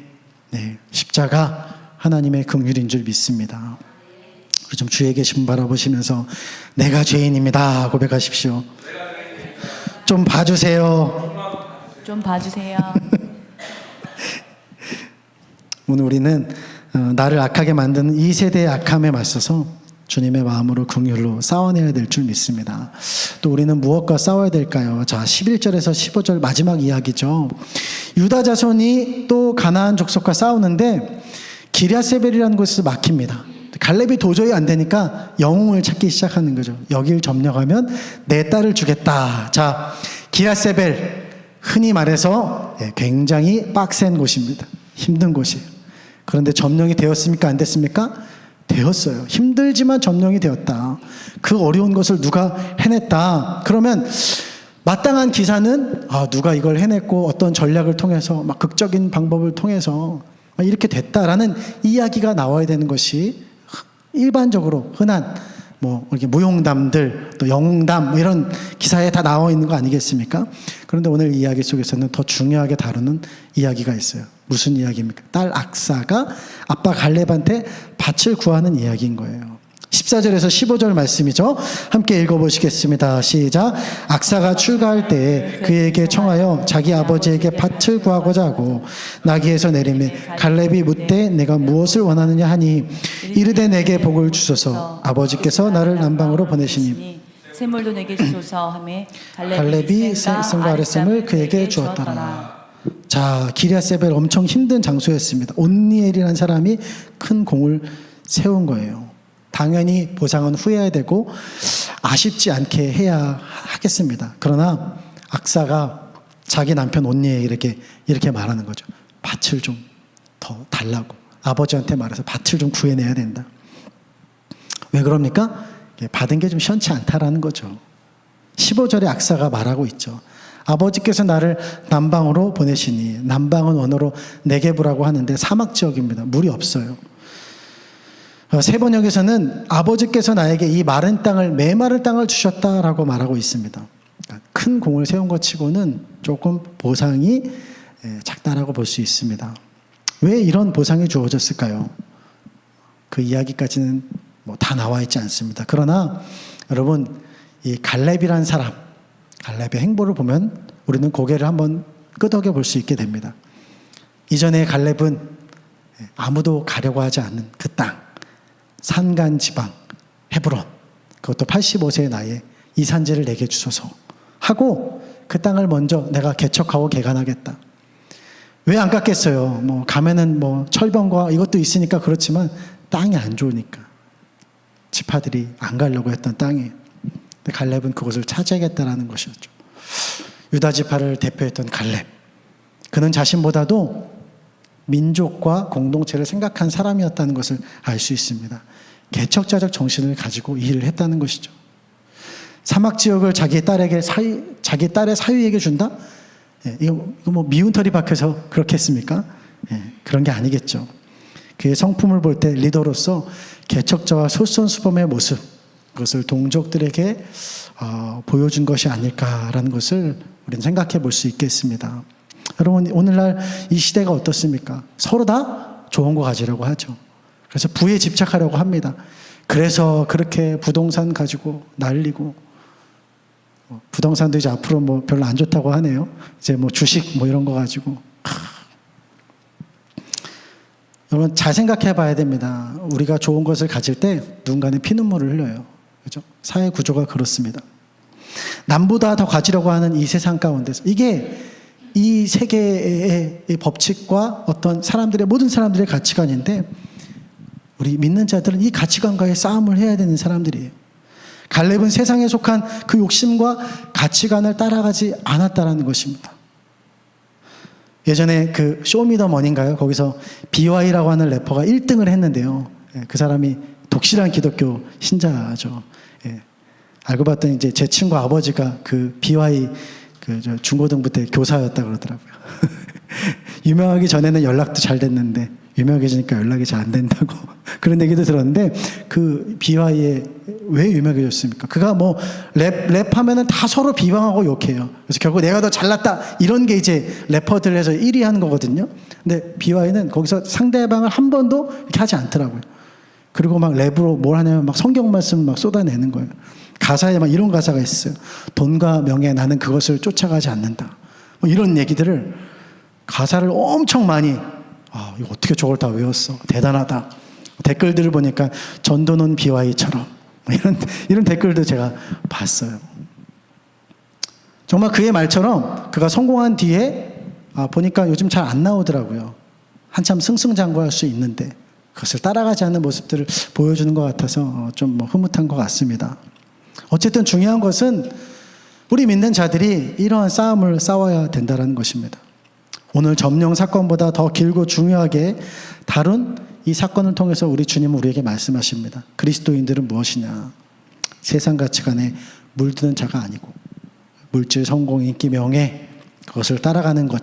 십자가, 하나님의 긍휼인 줄 믿습니다. 우리 좀 주위에 계신 분 바라보시면서 내가 죄인입니다 고백하십시오. 좀 봐주세요.
좀 봐주세요.
오늘 우리는 나를 악하게 만드는 이 세대의 악함에 맞서서 주님의 마음으로 긍휼로 싸워내야 될 줄 믿습니다. 또 우리는 무엇과 싸워야 될까요? 자, 11절에서 15절 마지막 이야기죠. 유다 자손이 또 가나안 족속과 싸우는데 기랴세벨이라는 곳에서 막힙니다. 갈렙이 도저히 안 되니까 영웅을 찾기 시작하는 거죠. 여길 점령하면 내 딸을 주겠다. 자, 기랴세벨, 흔히 말해서 굉장히 빡센 곳입니다. 힘든 곳이에요. 그런데 점령이 되었습니까? 안 됐습니까? 되었어요. 힘들지만 점령이 되었다. 그 어려운 것을 누가 해냈다. 그러면 마땅한 기사는 누가 이걸 해냈고 어떤 전략을 통해서 막 극적인 방법을 통해서 이렇게 됐다라는 이야기가 나와야 되는 것이 일반적으로 흔한 뭐 이렇게 무용담들 또 영웅담 뭐 이런 기사에 다 나와 있는 거 아니겠습니까? 그런데 오늘 이야기 속에서는 더 중요하게 다루는 이야기가 있어요. 무슨 이야기입니까? 딸 악사가 아빠 갈렙한테 밭을 구하는 이야기인 거예요. 14절에서 15절 말씀이죠. 함께 읽어보시겠습니다. 시작. 악사가 출가할 때에 그에게 청하여 자기 아버지에게 밭을 구하고자 하고 나귀에서 내리매 갈렙이 묻되 내가 무엇을 원하느냐 하니 이르되 내게 복을 주소서 아버지께서 나를 남방으로 보내시니
샘물도 내게 주소서 하매
갈렙이 생과 아랫샘을 그에게 주었더라. 자, 기랴세벨 엄청 힘든 장소였습니다. 온니엘이라는 사람이 큰 공을 세운 거예요. 당연히 보상은 후해야 되고 아쉽지 않게 해야 하겠습니다. 그러나 악사가 자기 남편 온니에게 이렇게 말하는 거죠. 밭을 좀 더 달라고. 아버지한테 말해서 밭을 좀 구해내야 된다. 왜 그럽니까? 받은 게 좀 시원치 않다라는 거죠. 15절에 악사가 말하고 있죠. 아버지께서 나를 남방으로 보내시니, 남방은 원어로 네게브라고 하는데 사막 지역입니다. 물이 없어요. 세번역에서는 아버지께서 나에게 이 마른 땅을, 메마른 땅을 주셨다라고 말하고 있습니다. 그러니까 큰 공을 세운 것 치고는 조금 보상이 작다라고 볼 수 있습니다. 왜 이런 보상이 주어졌을까요? 그 이야기까지는 다 나와 있지 않습니다. 그러나 여러분, 이 갈렙이란 사람, 갈렙의 행보를 보면 우리는 고개를 한번 끄덕여 볼 수 있게 됩니다. 이전에 갈렙은 아무도 가려고 하지 않는 그 땅, 산간 지방 헤브론, 그것도 85세의 나이에 이 산지를 내게 주소서 하고 그 땅을 먼저 내가 개척하고 개간하겠다. 왜 안 깎겠어요? 가면은 철병과 이것도 있으니까 그렇지만 땅이 안 좋으니까 지파들이 안 가려고 했던 땅이에요. 근데 갈렙은 그것을 차지하겠다라는 것이었죠. 유다 지파를 대표했던 갈렙, 그는 자신보다도 민족과 공동체를 생각한 사람이었다는 것을 알 수 있습니다. 개척자적 정신을 가지고 이 일을 했다는 것이죠. 사막 지역을 자기 딸의 사위에게 준다? 이거 미운 털이 박혀서 그렇게 했습니까? 그런 게 아니겠죠. 그의 성품을 볼 때 리더로서 개척자와 솔선수범의 모습, 그것을 동족들에게 보여준 것이 아닐까라는 것을 우리는 생각해 볼 수 있겠습니다. 여러분, 오늘날 이 시대가 어떻습니까? 서로 다 좋은 거 가지려고 하죠. 그래서 부에 집착하려고 합니다. 그래서 그렇게 부동산 가지고 난리고, 부동산도 이제 앞으로 별로 안 좋다고 하네요. 이제 주식 이런 거 가지고. 여러분, 잘 생각해 봐야 됩니다. 우리가 좋은 것을 가질 때 누군가는 피눈물을 흘려요. 그죠? 사회 구조가 그렇습니다. 남보다 더 가지려고 하는 이 세상 가운데서, 이게 이 세계의 법칙과 어떤 모든 사람들의 가치관인데, 우리 믿는 자들은 이 가치관과의 싸움을 해야 되는 사람들이에요. 갈렙은 세상에 속한 그 욕심과 가치관을 따라가지 않았다라는 것입니다. 예전에 그 쇼미더머니인가요? 거기서 BY라고 하는 래퍼가 1등을 했는데요. 그 사람이 독실한 기독교 신자죠. 알고 봤더니 이제 제 친구 아버지가 그 BY 중고등부 때 교사였다 그러더라고요. 유명하기 전에는 연락도 잘 됐는데 유명해지니까 연락이 잘 안 된다고 그런 얘기도 들었는데, 그 BY에 왜 유명해졌습니까? 그가 랩하면은 다 서로 비방하고 욕해요. 그래서 결국 내가 더 잘났다 이런 게 이제 래퍼들에서 1위 하는 거거든요. 근데 BY는 거기서 상대방을 한 번도 이렇게 하지 않더라고요. 그리고 랩으로 뭘 하냐면 성경 말씀 쏟아내는 거예요. 가사에 이런 가사가 있어요. 돈과 명예, 나는 그것을 쫓아가지 않는다. 이런 얘기들을, 가사를 엄청 많이, 이거 어떻게 저걸 다 외웠어? 대단하다. 댓글들을 보니까 전도는 BY처럼 이런 댓글도 제가 봤어요. 정말 그의 말처럼 그가 성공한 뒤에 보니까 요즘 잘 안 나오더라고요. 한참 승승장구할 수 있는데 그것을 따라가지 않는 모습들을 보여주는 것 같아서 좀 흐뭇한 것 같습니다. 어쨌든 중요한 것은 우리 믿는 자들이 이러한 싸움을 싸워야 된다는 것입니다. 오늘 점령 사건보다 더 길고 중요하게 다룬 이 사건을 통해서 우리 주님은 우리에게 말씀하십니다. 그리스도인들은 무엇이냐? 세상 가치관에 물드는 자가 아니고 물질, 성공, 인기, 명예, 그것을 따라가는 것,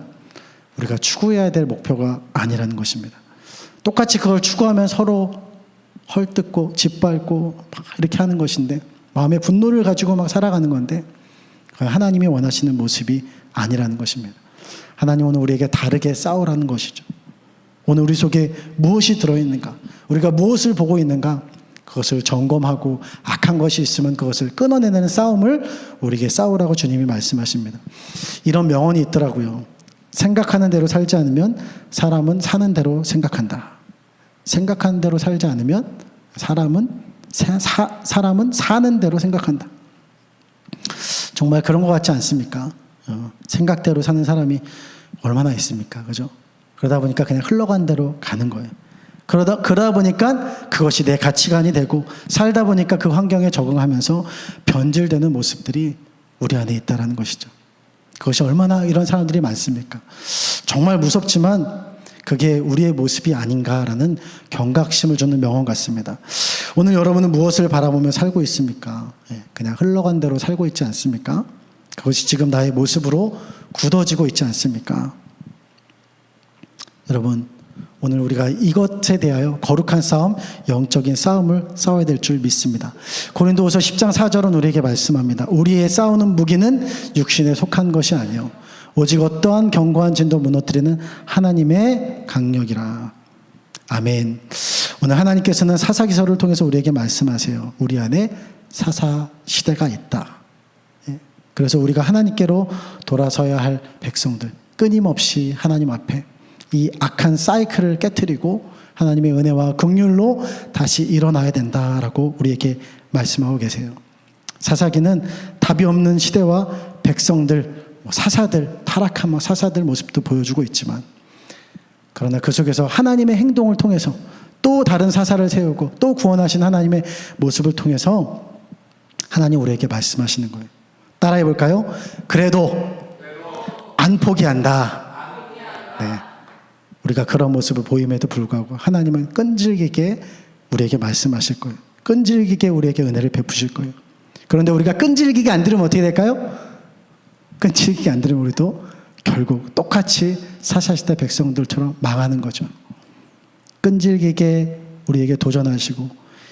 우리가 추구해야 될 목표가 아니라는 것입니다. 똑같이 그걸 추구하면 서로 헐뜯고 짓밟고 이렇게 하는 것인데, 마음의 분노를 가지고 살아가는 건데, 하나님이 원하시는 모습이 아니라는 것입니다. 하나님 오늘 우리에게 다르게 싸우라는 것이죠. 오늘 우리 속에 무엇이 들어있는가, 우리가 무엇을 보고 있는가, 그것을 점검하고 악한 것이 있으면 그것을 끊어내는 싸움을 우리에게 싸우라고 주님이 말씀하십니다. 이런 명언이 있더라고요. 생각하는 대로 살지 않으면 사람은 사는 대로 생각한다. 생각하는 대로 살지 않으면 사람은 사는 대로 생각한다. 정말 그런 것 같지 않습니까? 생각대로 사는 사람이 얼마나 있습니까? 그죠? 그러다 보니까 그냥 흘러간 대로 가는 거예요. 그러다 보니까 그것이 내 가치관이 되고, 살다 보니까 그 환경에 적응하면서 변질되는 모습들이 우리 안에 있다는 것이죠. 그것이 얼마나 이런 사람들이 많습니까? 정말 무섭지만 그게 우리의 모습이 아닌가라는 경각심을 주는 명언 같습니다. 오늘 여러분은 무엇을 바라보며 살고 있습니까? 그냥 흘러간 대로 살고 있지 않습니까? 그것이 지금 나의 모습으로 굳어지고 있지 않습니까? 여러분, 오늘 우리가 이것에 대하여 거룩한 싸움, 영적인 싸움을 싸워야 될 줄 믿습니다. 고린도후서 10장 4절은 우리에게 말씀합니다. 우리의 싸우는 무기는 육신에 속한 것이 아니요 오직 어떠한 견고한 진도 무너뜨리는 하나님의 강력이라. 아멘. 오늘 하나님께서는 사사기서를 통해서 우리에게 말씀하세요. 우리 안에 사사 시대가 있다. 그래서 우리가 하나님께로 돌아서야 할 백성들, 끊임없이 하나님 앞에 이 악한 사이클을 깨트리고 하나님의 은혜와 긍휼로 다시 일어나야 된다라고 우리에게 말씀하고 계세요. 사사기는 답이 없는 시대와 백성들, 사사들, 타락한 사사들 모습도 보여주고 있지만, 그러나 그 속에서 하나님의 행동을 통해서 또 다른 사사를 세우고 또 구원하신 하나님의 모습을 통해서 하나님 우리에게 말씀하시는 거예요. 따라해 볼까요? 그래도 안 포기한다. 네. 우리가 그런 모습을 보임에도 불구하고 하나님은 끈질기게 우리에게 말씀하실 거예요. 끈질기게 우리에게 은혜를 베푸실 거예요. 그런데 우리가 끈질기게 안 들으면 어떻게 될까요? 끈질기게 안 들으면 우리도 결국 똑같이 사사시대 백성들처럼 망하는 거죠. 끈질기게 우리에게 도전하시고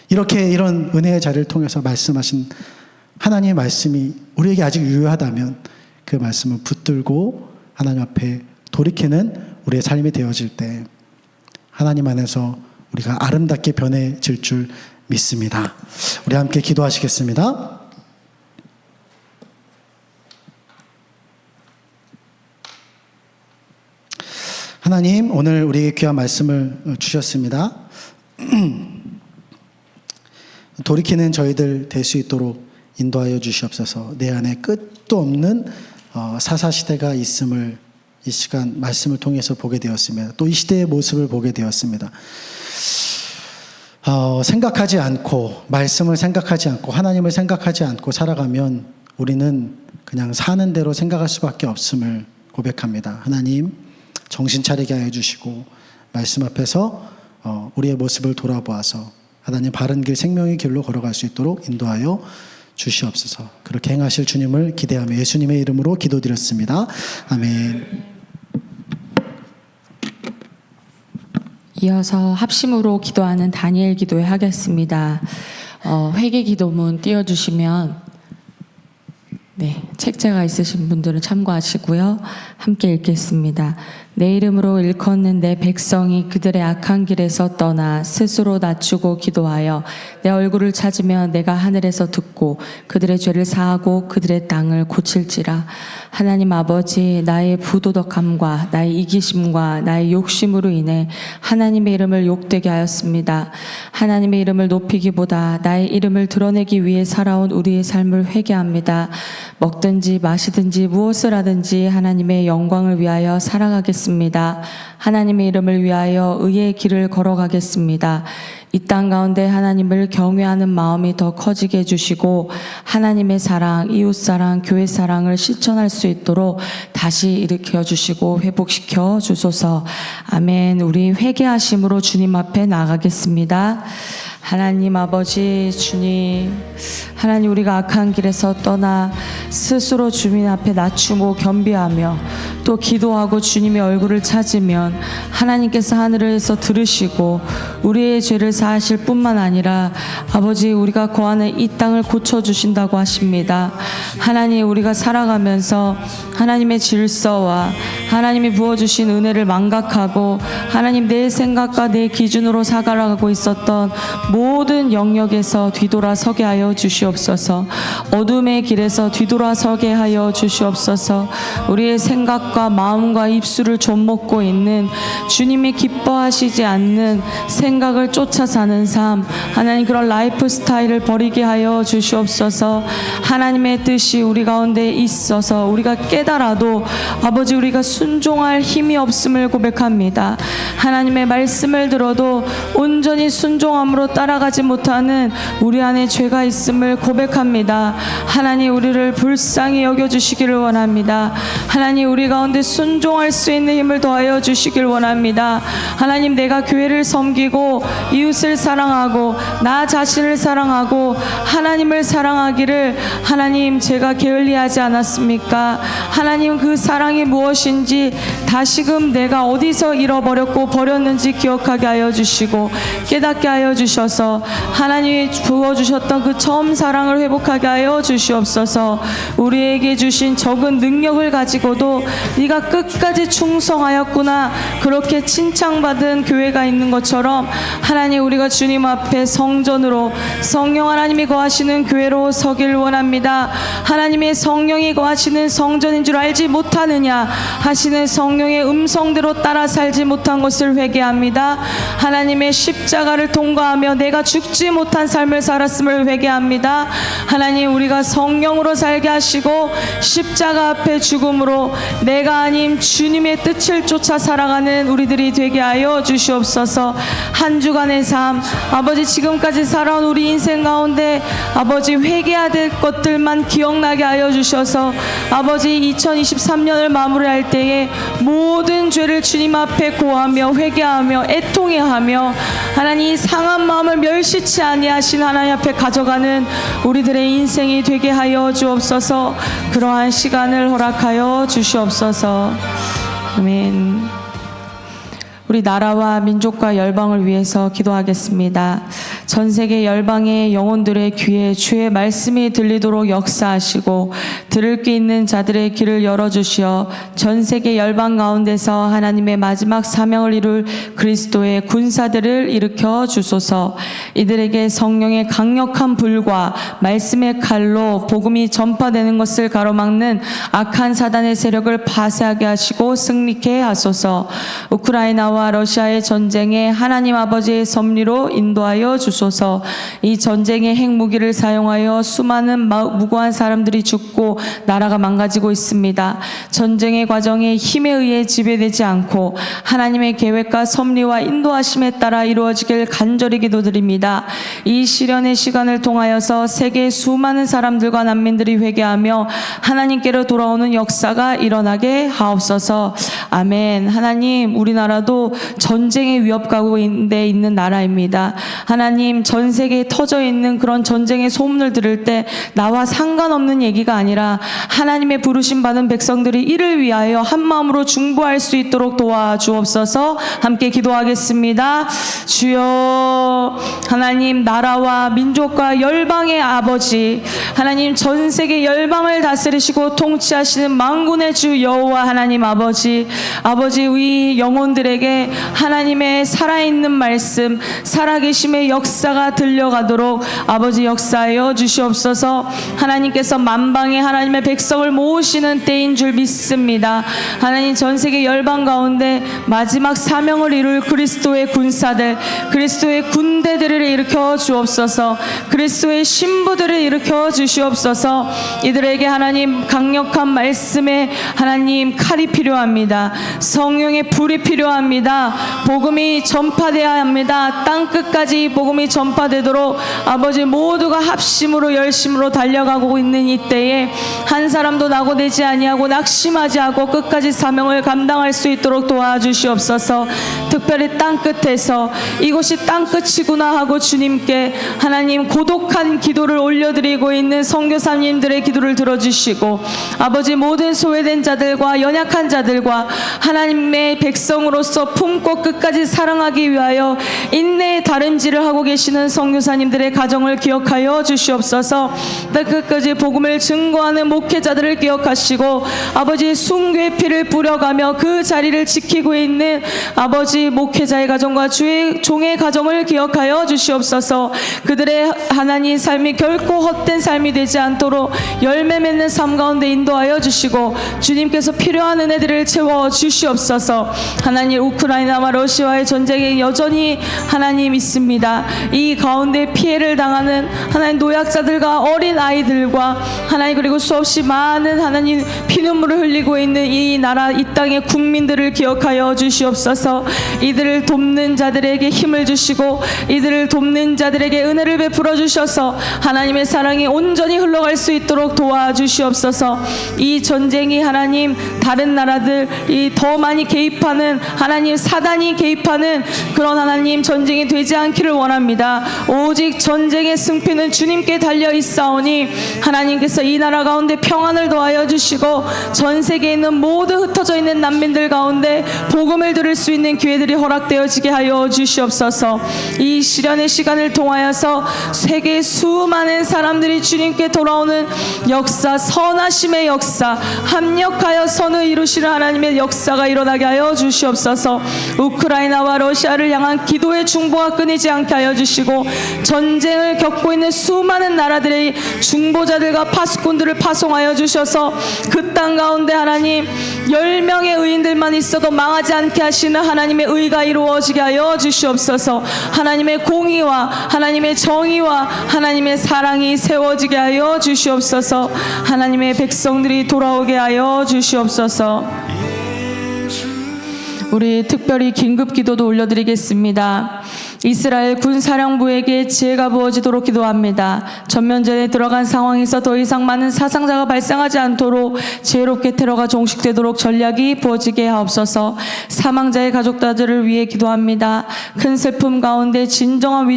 이렇게 이런 은혜의 자리를 통해서 말씀하신 하나님의 말씀이 우리에게 아직 유효하다면 그 말씀을 붙들고 하나님 앞에 돌이키는 우리의 삶이 되어질 때 하나님 안에서 우리가 아름답게 변해질 줄 믿습니다. 우리 함께 기도하시겠습니다. 하나님, 오늘 우리에게 귀한 말씀을 주셨습니다. 돌이키는 저희들 될 수 있도록 인도하여 주시옵소서. 내 안에 끝도 없는 사사시대가 있음을 이 시간 말씀을 통해서 보게 되었습니다. 또 이 시대의 모습을 보게 되었습니다. 생각하지 않고, 말씀을 생각하지 않고, 하나님을 생각하지 않고 살아가면 우리는 그냥 사는 대로 생각할 수밖에 없음을 고백합니다. 하나님, 정신 차리게 하여 주시고 말씀 앞에서 우리의 모습을 돌아보아서 하나님 바른 길, 생명의 길로 걸어갈 수 있도록 인도하여 주시옵소서. 그렇게 행하실 주님을 기대하며 예수님의 이름으로 기도드렸습니다. 아멘.
이어서 합심으로 기도하는 다니엘 기도회 하겠습니다. 회개 기도문 띄워주시면 책자가 있으신 분들은 참고하시고요. 함께 읽겠습니다. 내 이름으로 일컫는 내 백성이 그들의 악한 길에서 떠나 스스로 낮추고 기도하여 내 얼굴을 찾으면 내가 하늘에서 듣고 그들의 죄를 사하고 그들의 땅을 고칠지라. 하나님 아버지, 나의 부도덕함과 나의 이기심과 나의 욕심으로 인해 하나님의 이름을 욕되게 하였습니다. 하나님의 이름을 높이기보다 나의 이름을 드러내기 위해 살아온 우리의 삶을 회개합니다. 먹든지 마시든지 무엇을 하든지 하나님의 영광을 위하여 살아가겠습니다. 하나님의 이름을 위하여 의의 길을 걸어가겠습니다. 이 땅 가운데 하나님을 경외하는 마음이 더 커지게 해주시고 하나님의 사랑, 이웃사랑, 교회사랑을 실천할 수 있도록 다시 일으켜 주시고 회복시켜 주소서. 아멘. 우리 회개하심으로 주님 앞에 나가겠습니다. 하나님 아버지, 주님, 하나님, 우리가 악한 길에서 떠나 스스로 주님 앞에 낮추고 겸비하며 또 기도하고 주님의 얼굴을 찾으면 하나님께서 하늘에서 들으시고 우리의 죄를 사하실 뿐만 아니라 아버지, 우리가 거하는 이 땅을 고쳐주신다고 하십니다. 하나님, 우리가 살아가면서 하나님의 질서와 하나님이 부어주신 은혜를 망각하고 하나님, 내 생각과 내 기준으로 살아가고 있었던 모든 영역에서 뒤돌아서게 하여 주시옵소서. 어둠의 길에서 뒤돌아서게 하여 주시옵소서. 우리의 생각과 마음과 입술을 좀먹고 있는 주님이 기뻐하시지 않는 생각을 쫓아 사는 삶, 하나님, 그런 라이프 스타일을 버리게 하여 주시옵소서. 하나님의 뜻이 우리 가운데 있어서 우리가 깨달아도 아버지, 우리가 순종할 힘이 없음을 고백합니다. 하나님의 말씀을 들어도 온전히 순종함으로 따라가지 못하는 우리 안에 죄가 있음을 고백합니다. 하나님, 우리를 불쌍히 여겨주시기를 원합니다. 하나님, 우리 가운데 순종할 수 있는 힘을 더하여 주시길 원합니다. 하나님, 내가 교회를 섬기고 이웃을 사랑하고 나 자신을 사랑하고 하나님을 사랑하기를 하나님 제가 게을리하지 않았습니까? 하나님, 그 사랑이 무엇인지 다시금 내가 어디서 잃어버렸고 버렸는지 기억하게 하여 주시고 깨닫게 하여 주셔서 하나님이 부어주셨던 그 처음 사랑을 회복하게 하여 주시옵소서. 우리에게 주신 적은 능력을 가지고도 네가 끝까지 충성하였구나, 그렇게 칭찬받은 교회가 있는 것처럼 하나님, 우리가 주님 앞에 성전으로 성령 하나님이 거하시는 교회로 서길 원합니다. 하나님의 성령이 거하시는 성전인 줄 알지 못하느냐 하시는 성령의 음성대로 따라 살지 못한 것을 회개합니다. 하나님의 십자가를 통과하며 내가 죽지 못한 삶을 살았음을 회개합니다. 하나님, 우리가 성령으로 살게 하시고 십자가 앞에 죽음으로 내가 아님 주님의 뜻을 쫓아 살아가는 우리들이 되게 하여 주시옵소서. 한 주간의 삶, 아버지, 지금까지 살아온 우리 인생 가운데 아버지 회개해야 될 것들만 기억나게 하여 주셔서 아버지 2023년을 마무리할 때에 모든 죄를 주님 앞에 고하며 회개하며 애통해하며 하나님, 상한 마음을 멸시치 아니하신 하나님 앞에 가져가는 우리들의 인생이 되게 하여 주옵소서. 그러한 시간을 허락하여 주시옵소서. 아멘. 우리 나라와 민족과 열방을 위해서 기도하겠습니다. 전 세계 열방의 영혼들의 귀에 주의 말씀이 들리도록 역사하시고 들을 귀 있는 자들의 귀를 열어주시어 전 세계 열방 가운데서 하나님의 마지막 사명을 이룰 그리스도의 군사들을 일으켜 주소서. 이들에게 성령의 강력한 불과 말씀의 칼로 복음이 전파되는 것을 가로막는 악한 사단의 세력을 파쇄하게 하시고 승리케 하소서. 우크라이나와 러시아의 전쟁에 하나님 아버지의 섭리로 인도하여 주소서. 이 전쟁의 핵무기를 사용하여 수많은 무고한 사람들이 죽고 나라가 망가지고 있습니다. 전쟁의 과정에 힘에 의해 지배되지 않고 하나님의 계획과 섭리와 인도하심에 따라 이루어지길 간절히 기도드립니다. 이 시련의 시간을 통하여서 세계의 수많은 사람들과 난민들이 회개하며 하나님께로 돌아오는 역사가 일어나게 하옵소서. 아멘. 하나님, 우리나라도 전쟁의 위협 가운데 있는 나라입니다. 하나님, 전 세계에 터져 있는 그런 전쟁의 소문을 들을 때 나와 상관없는 얘기가 아니라 하나님의 부르심 받은 백성들이 이를 위하여 한 마음으로 중보할 수 있도록 도와주옵소서. 함께 기도하겠습니다. 주여, 하나님, 나라와 민족과 열방의 아버지, 하나님, 전 세계 열방을 다스리시고 통치하시는 만군의 주 여호와 하나님 아버지, 아버지, 우리 영혼들에게 하나님의 살아있는 말씀, 살아계심의 역사가 들려가도록 아버지 역사하여 주시옵소서. 하나님께서 만방의 하나님의 백성을 모으시는 때인 줄 믿습니다. 하나님, 전 세계 열방 가운데 마지막 사명을 이룰 그리스도의 군사들, 그리스도의 군대들을 일으켜 주옵소서. 그리스도의 신부들을 일으켜 주시옵소서. 이들에게 하나님 강력한 말씀의 하나님 칼이 필요합니다. 성령의 불이 필요합니다. 복음이 전파되어야 합니다. 땅끝까지 복음이 전파되도록 아버지 모두가 합심으로 열심으로 달려가고 있는 이때에 한 사람도 낙오되지 아니하고 낙심하지 않고 끝까지 사명을 감당할 수 있도록 도와주시옵소서. 특별히 땅끝에서 이곳이 땅끝이구나 하고 주님께 하나님 고독한 기도를 올려드리고 있는 선교사님들의 기도를 들어주시고 아버지 모든 소외된 자들과 연약한 자들과 하나님의 백성으로서 품고 끝까지 사랑하기 위하여 인내의 다름질을 하고 계시는 선교사님들의 가정을 기억하여 주시옵소서. 끝까지 복음을 증거하는 목회자들을 기억하시고 아버지 순교의 피를 뿌려가며 그 자리를 지키고 있는 아버지 목회자의 가정과 주의 종의 가정을 기억하여 주시옵소서. 그들의 하나님 삶이 결코 헛된 삶이 되지 않도록 열매 맺는 삶 가운데 인도하여 주시고 주님께서 필요한 은혜들을 채워 주시옵소서. 하나님, 우크라이나와 러시아의 전쟁에 여전히 하나님 있습니다. 이 가운데 피해를 당하는 하나님 노약자들과 어린 아이들과 하나님 그리고 수없이 많은 하나님 피눈물을 흘리고 있는 이 나라 이 땅의 국민들을 기억하여 주시옵소서. 이들을 돕는 자들에게 힘을 주시고 이들을 돕는 자들에게 은혜를 베풀어 주셔서 하나님의 사랑이 온전히 흘러갈 수 있도록 도와주시옵소서. 이 전쟁이 하나님 다른 나라들이 더 많이 개입하는 하나님 사단이 개입하는 그런 하나님 전쟁이 되지 않기를 원합니다. 오직 전쟁의 승패는 주님께 달려 있사오니 하나님께서 이 나라 가운데 평안을 더하여 주시고 전 세계에 있는 모든 흩어져 있는 난민들 가운데 복음을 들을 수 있는 기회들이 허락되어지게 하여 주시옵소서. 이 시련의 시간을 통하여서 세계 수많은 사람들이 주님께 돌아오는 역사, 선하심의 역사, 합력하여 선을 이루시는 하나님의 역사가 일어나게 하여 주시옵소서. 우크라이나와 러시아를 향한 기도의 중보가 끊이지 않게 하여 주시고 전쟁을 겪고 있는 수많은 나라들의 중보자들과 파수꾼들을 파송하여 주셔서 그 땅 가운데 하나님 10명의 의인들만 있어도 망하지 않게 하시는 하나님의 의가 이루어지게 하여 주시옵소서. 하나님의 공의와 하나님의 정의와 하나님의 사랑이 세워지게 하여 주시옵소서. 하나님의 백성들이 돌아오게 하여 주시옵소서. 우리 특별히 긴급 기도도 올려드리겠습니다. 이스라엘 군사령부에게 지혜가 부어지도록 기도합니다. 전면전에 들어간 상황에서 더 이상 많은 사상자가 발생하지 않도록 지혜롭게 테러가 종식되도록 전략이 부어지게 하옵소서. 사망자의 가족들을 위해 기도합니다. 큰 슬픔 가운데 진정한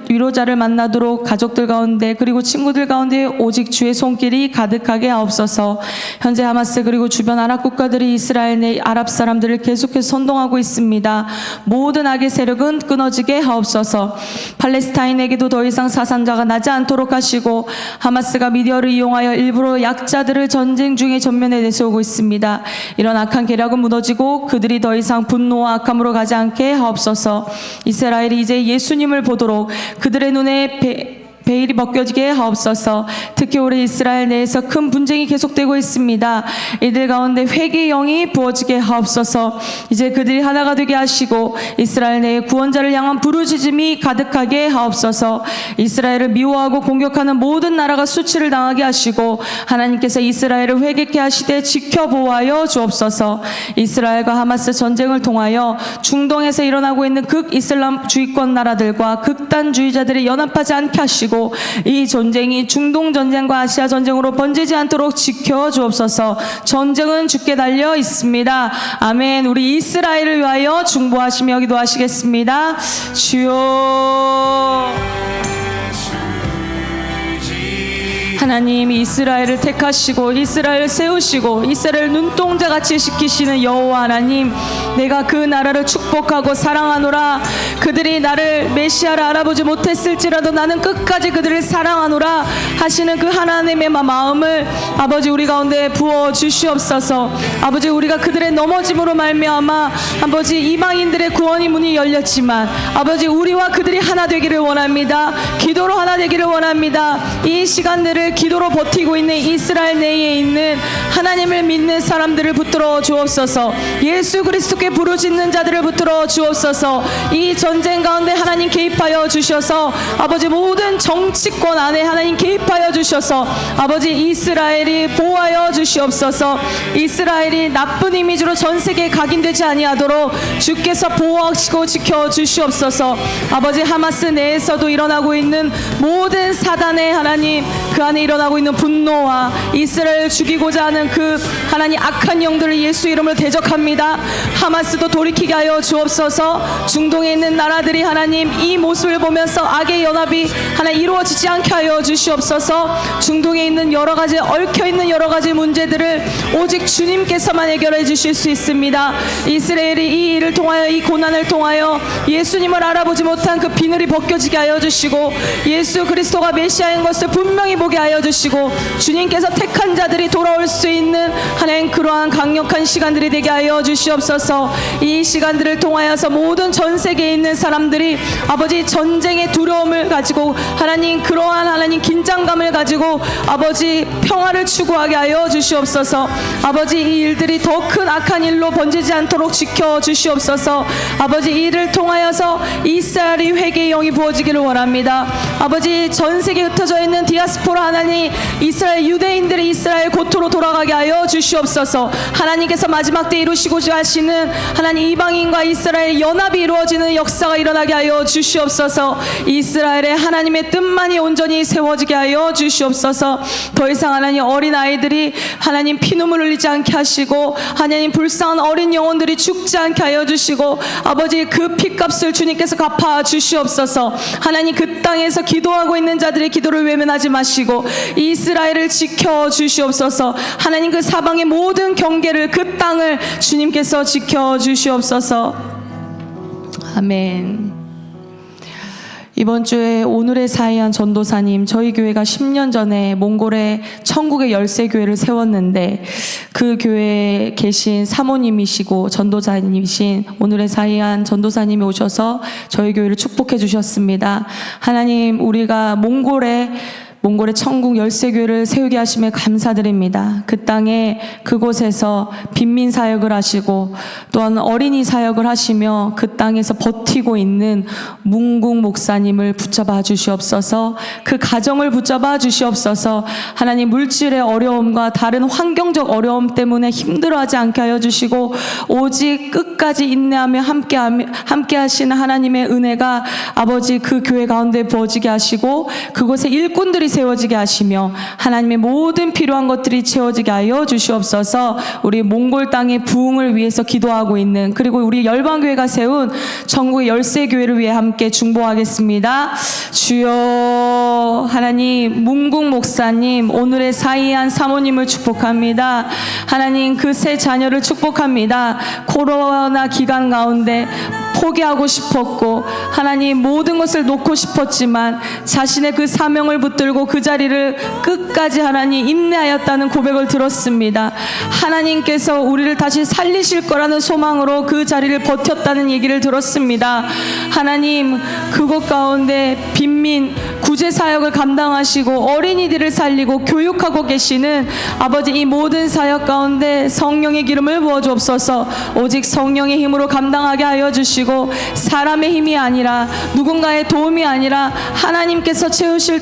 위로자를 만나도록 가족들 가운데 그리고 친구들 가운데 오직 주의 손길이 가득하게 하옵소서. 현재 하마스 그리고 주변 아랍 국가들이 이스라엘 내 아랍 사람들을 계속해서 선동하고 있습니다. 모든 악의 세력은 끊어지게 하옵소서. 팔레스타인에게도 더 이상 사상자가 나지 않도록 하시고 하마스가 미디어를 이용하여 일부러 약자들을 전쟁 중에 전면에 내세우고 있습니다. 이런 악한 계략은 무너지고 그들이 더 이상 분노와 악함으로 가지 않게 하옵소서. 이스라엘이 이제 예수님을 보도록 그들의 눈에 베일이 벗겨지게 하옵소서. 특히 우리 이스라엘 내에서 큰 분쟁이 계속되고 있습니다. 이들 가운데 회개의 영이 부어지게 하옵소서. 이제 그들이 하나가 되게 하시고 이스라엘 내에 구원자를 향한 부르짖음이 가득하게 하옵소서. 이스라엘을 미워하고 공격하는 모든 나라가 수치를 당하게 하시고 하나님께서 이스라엘을 회개케 하시되 지켜보아여 주옵소서. 이스라엘과 하마스 전쟁을 통하여 중동에서 일어나고 있는 극이슬람 주의권 나라들과 극단주의자들이 연합하지 않게 하시고 이 전쟁이 중동 전쟁과 아시아 전쟁으로 번지지 않도록 지켜 주옵소서. 전쟁은 주께 달려 있습니다. 아멘. 우리 이스라엘을 위하여 중보하시며 기도하시겠습니다. 주여 하나님, 이스라엘을 택하시고 이스라엘을 세우시고 이스라엘을 눈동자같이 지키시는 여호와 하나님, 내가 그 나라를 축복하고 사랑하노라. 그들이 나를 메시아를 알아보지 못했을지라도 나는 끝까지 그들을 사랑하노라 하시는 그 하나님의 마음을 아버지 우리 가운데 부어 주시옵소서. 아버지, 우리가 그들의 넘어짐으로 말미암아 아버지 이방인들의 구원의 문이 열렸지만 아버지 우리와 그들이 하나 되기를 원합니다. 기도로 하나 되기를 원합니다. 이 시간들을 기도로 버티고 있는 이스라엘 내에 있는 하나님을 믿는 사람들을 붙들어 주옵소서. 예수 그리스도께 부르짖는 자들을 붙들어 주옵소서. 이 전쟁 가운데 하나님 개입하여 주셔서 아버지 모든 정치권 안에 하나님 개입하여 주셔서 아버지 이스라엘이 보호하여 주시옵소서. 이스라엘이 나쁜 이미지로 전 세계에 각인되지 아니하도록 주께서 보호하시고 지켜 주시옵소서. 아버지 하마스 내에서도 일어나고 있는 모든 사단의 하나님, 그 안에 일어나고 있는 분노와 이스라엘을 죽이고자 하는 그 하나님 악한 영들을 예수 이름으로 대적합니다. 하마스도 돌이키게 하여 주옵소서. 중동에 있는 나라들이 하나님 이 모습을 보면서 악의 연합이 하나님 이루어지지 않게 하여 주시옵소서. 중동에 있는 여러 가지 얽혀있는 여러 가지 문제들을 오직 주님께서만 해결해 주실 수 있습니다. 이스라엘이 이 일을 통하여, 이 고난을 통하여 예수님을 알아보지 못한 그 비늘이 벗겨지게 하여 주시고 예수 그리스도가 메시아인 것을 분명히 보게 하여 주시고 주님께서 택한 자들이 돌아올 수 있는 하나님 그러한 강력한 시간들이 되게 하여 주시옵소서. 이 시간들을 통하여서 모든 전 세계에 있는 사람들이 아버지 전쟁의 두려움을 가지고 하나님 그러한 하나님 긴장감을 가지고 아버지 평화를 추구하게 하여 주시옵소서. 아버지 이 일들이 더 큰 악한 일로 번지지 않도록 지켜 주시옵소서. 아버지 이 일을 통하여서 이스라엘이 회개의 영이 부어지기를 원합니다. 아버지 전 세계에 흩어져 있는 디아스포라 하나님 이스라엘 유대인들이 이스라엘 고토로 돌아가게 하여 주시옵소서. 하나님께서 마지막 때 이루시고자 하시는 하나님 이방인과 이스라엘 연합이 이루어지는 역사가 일어나게 하여 주시옵소서. 이스라엘의 하나님의 뜻만이 온전히 세워지게 하여 주시옵소서. 더 이상 하나님 어린아이들이 하나님 피눈물 흘리지 않게 하시고 하나님 불쌍한 어린 영혼들이 죽지 않게 하여 주시고 아버지 그 핏값을 주님께서 갚아 주시옵소서. 하나님 그 땅에서 기도하고 있는 자들의 기도를 외면하지 마시고 이스라엘을 지켜 주시옵소서. 하나님 그 사방의 모든 경계를 그 땅을 주님께서 지켜 주시옵소서. 아멘. 이번 주에 오늘의 사이한 전도사님, 저희 교회가 10년 전에 몽골에 천국의 열쇠교회를 세웠는데 그 교회에 계신 사모님이시고 전도사님이신 오늘의 사이한 전도사님이 오셔서 저희 교회를 축복해 주셨습니다. 하나님, 우리가 몽골의 천국 열쇠교회를 세우게 하심에 감사드립니다. 그 땅에 그곳에서 빈민 사역을 하시고 또한 어린이 사역을 하시며 그 땅에서 버티고 있는 문국 목사님을 붙잡아 주시옵소서. 그 가정을 붙잡아 주시옵소서. 하나님 물질의 어려움과 다른 환경적 어려움 때문에 힘들어하지 않게 하여 주시고 오직 끝까지 인내하며 함께 하시는 하나님의 은혜가 아버지 그 교회 가운데 부어지게 하시고 그곳에 일꾼들이 세워지게 하시며 하나님의 모든 필요한 것들이 채워지게 하여 주시옵소서. 우리 몽골 땅의 부흥을 위해서 기도하고 있는 그리고 우리 열방교회가 세운 천국의 열쇠교회를 위해 함께 중보하겠습니다. 주여 하나님 문국 목사님 오늘의 사이한 사모님을 축복합니다. 하나님 그 세 자녀를 축복합니다. 코로나 기간 가운데 포기하고 싶었고 하나님 모든 것을 놓고 싶었지만 자신의 그 사명을 붙들고 그 자리를 끝까지 하나님 인내하였다는 고백을 들었습니다. 하나님께서 우리를 다시 살리실 거라는 소망으로 그 자리를 버텼다는 얘기를 들었습니다. 하나님 그곳 가운데 빈민 구제 사역을 감당하시고 어린이들을 살리고 교육하고 계시는 아버지 이 모든 사역 가운데 성령의 기름을 부어 주옵소서. 오직 성령의 힘으로 감당하게 하여 주시고 사람의 힘이 아니라 누군가의 도움이 아니라 하나님께서 채우실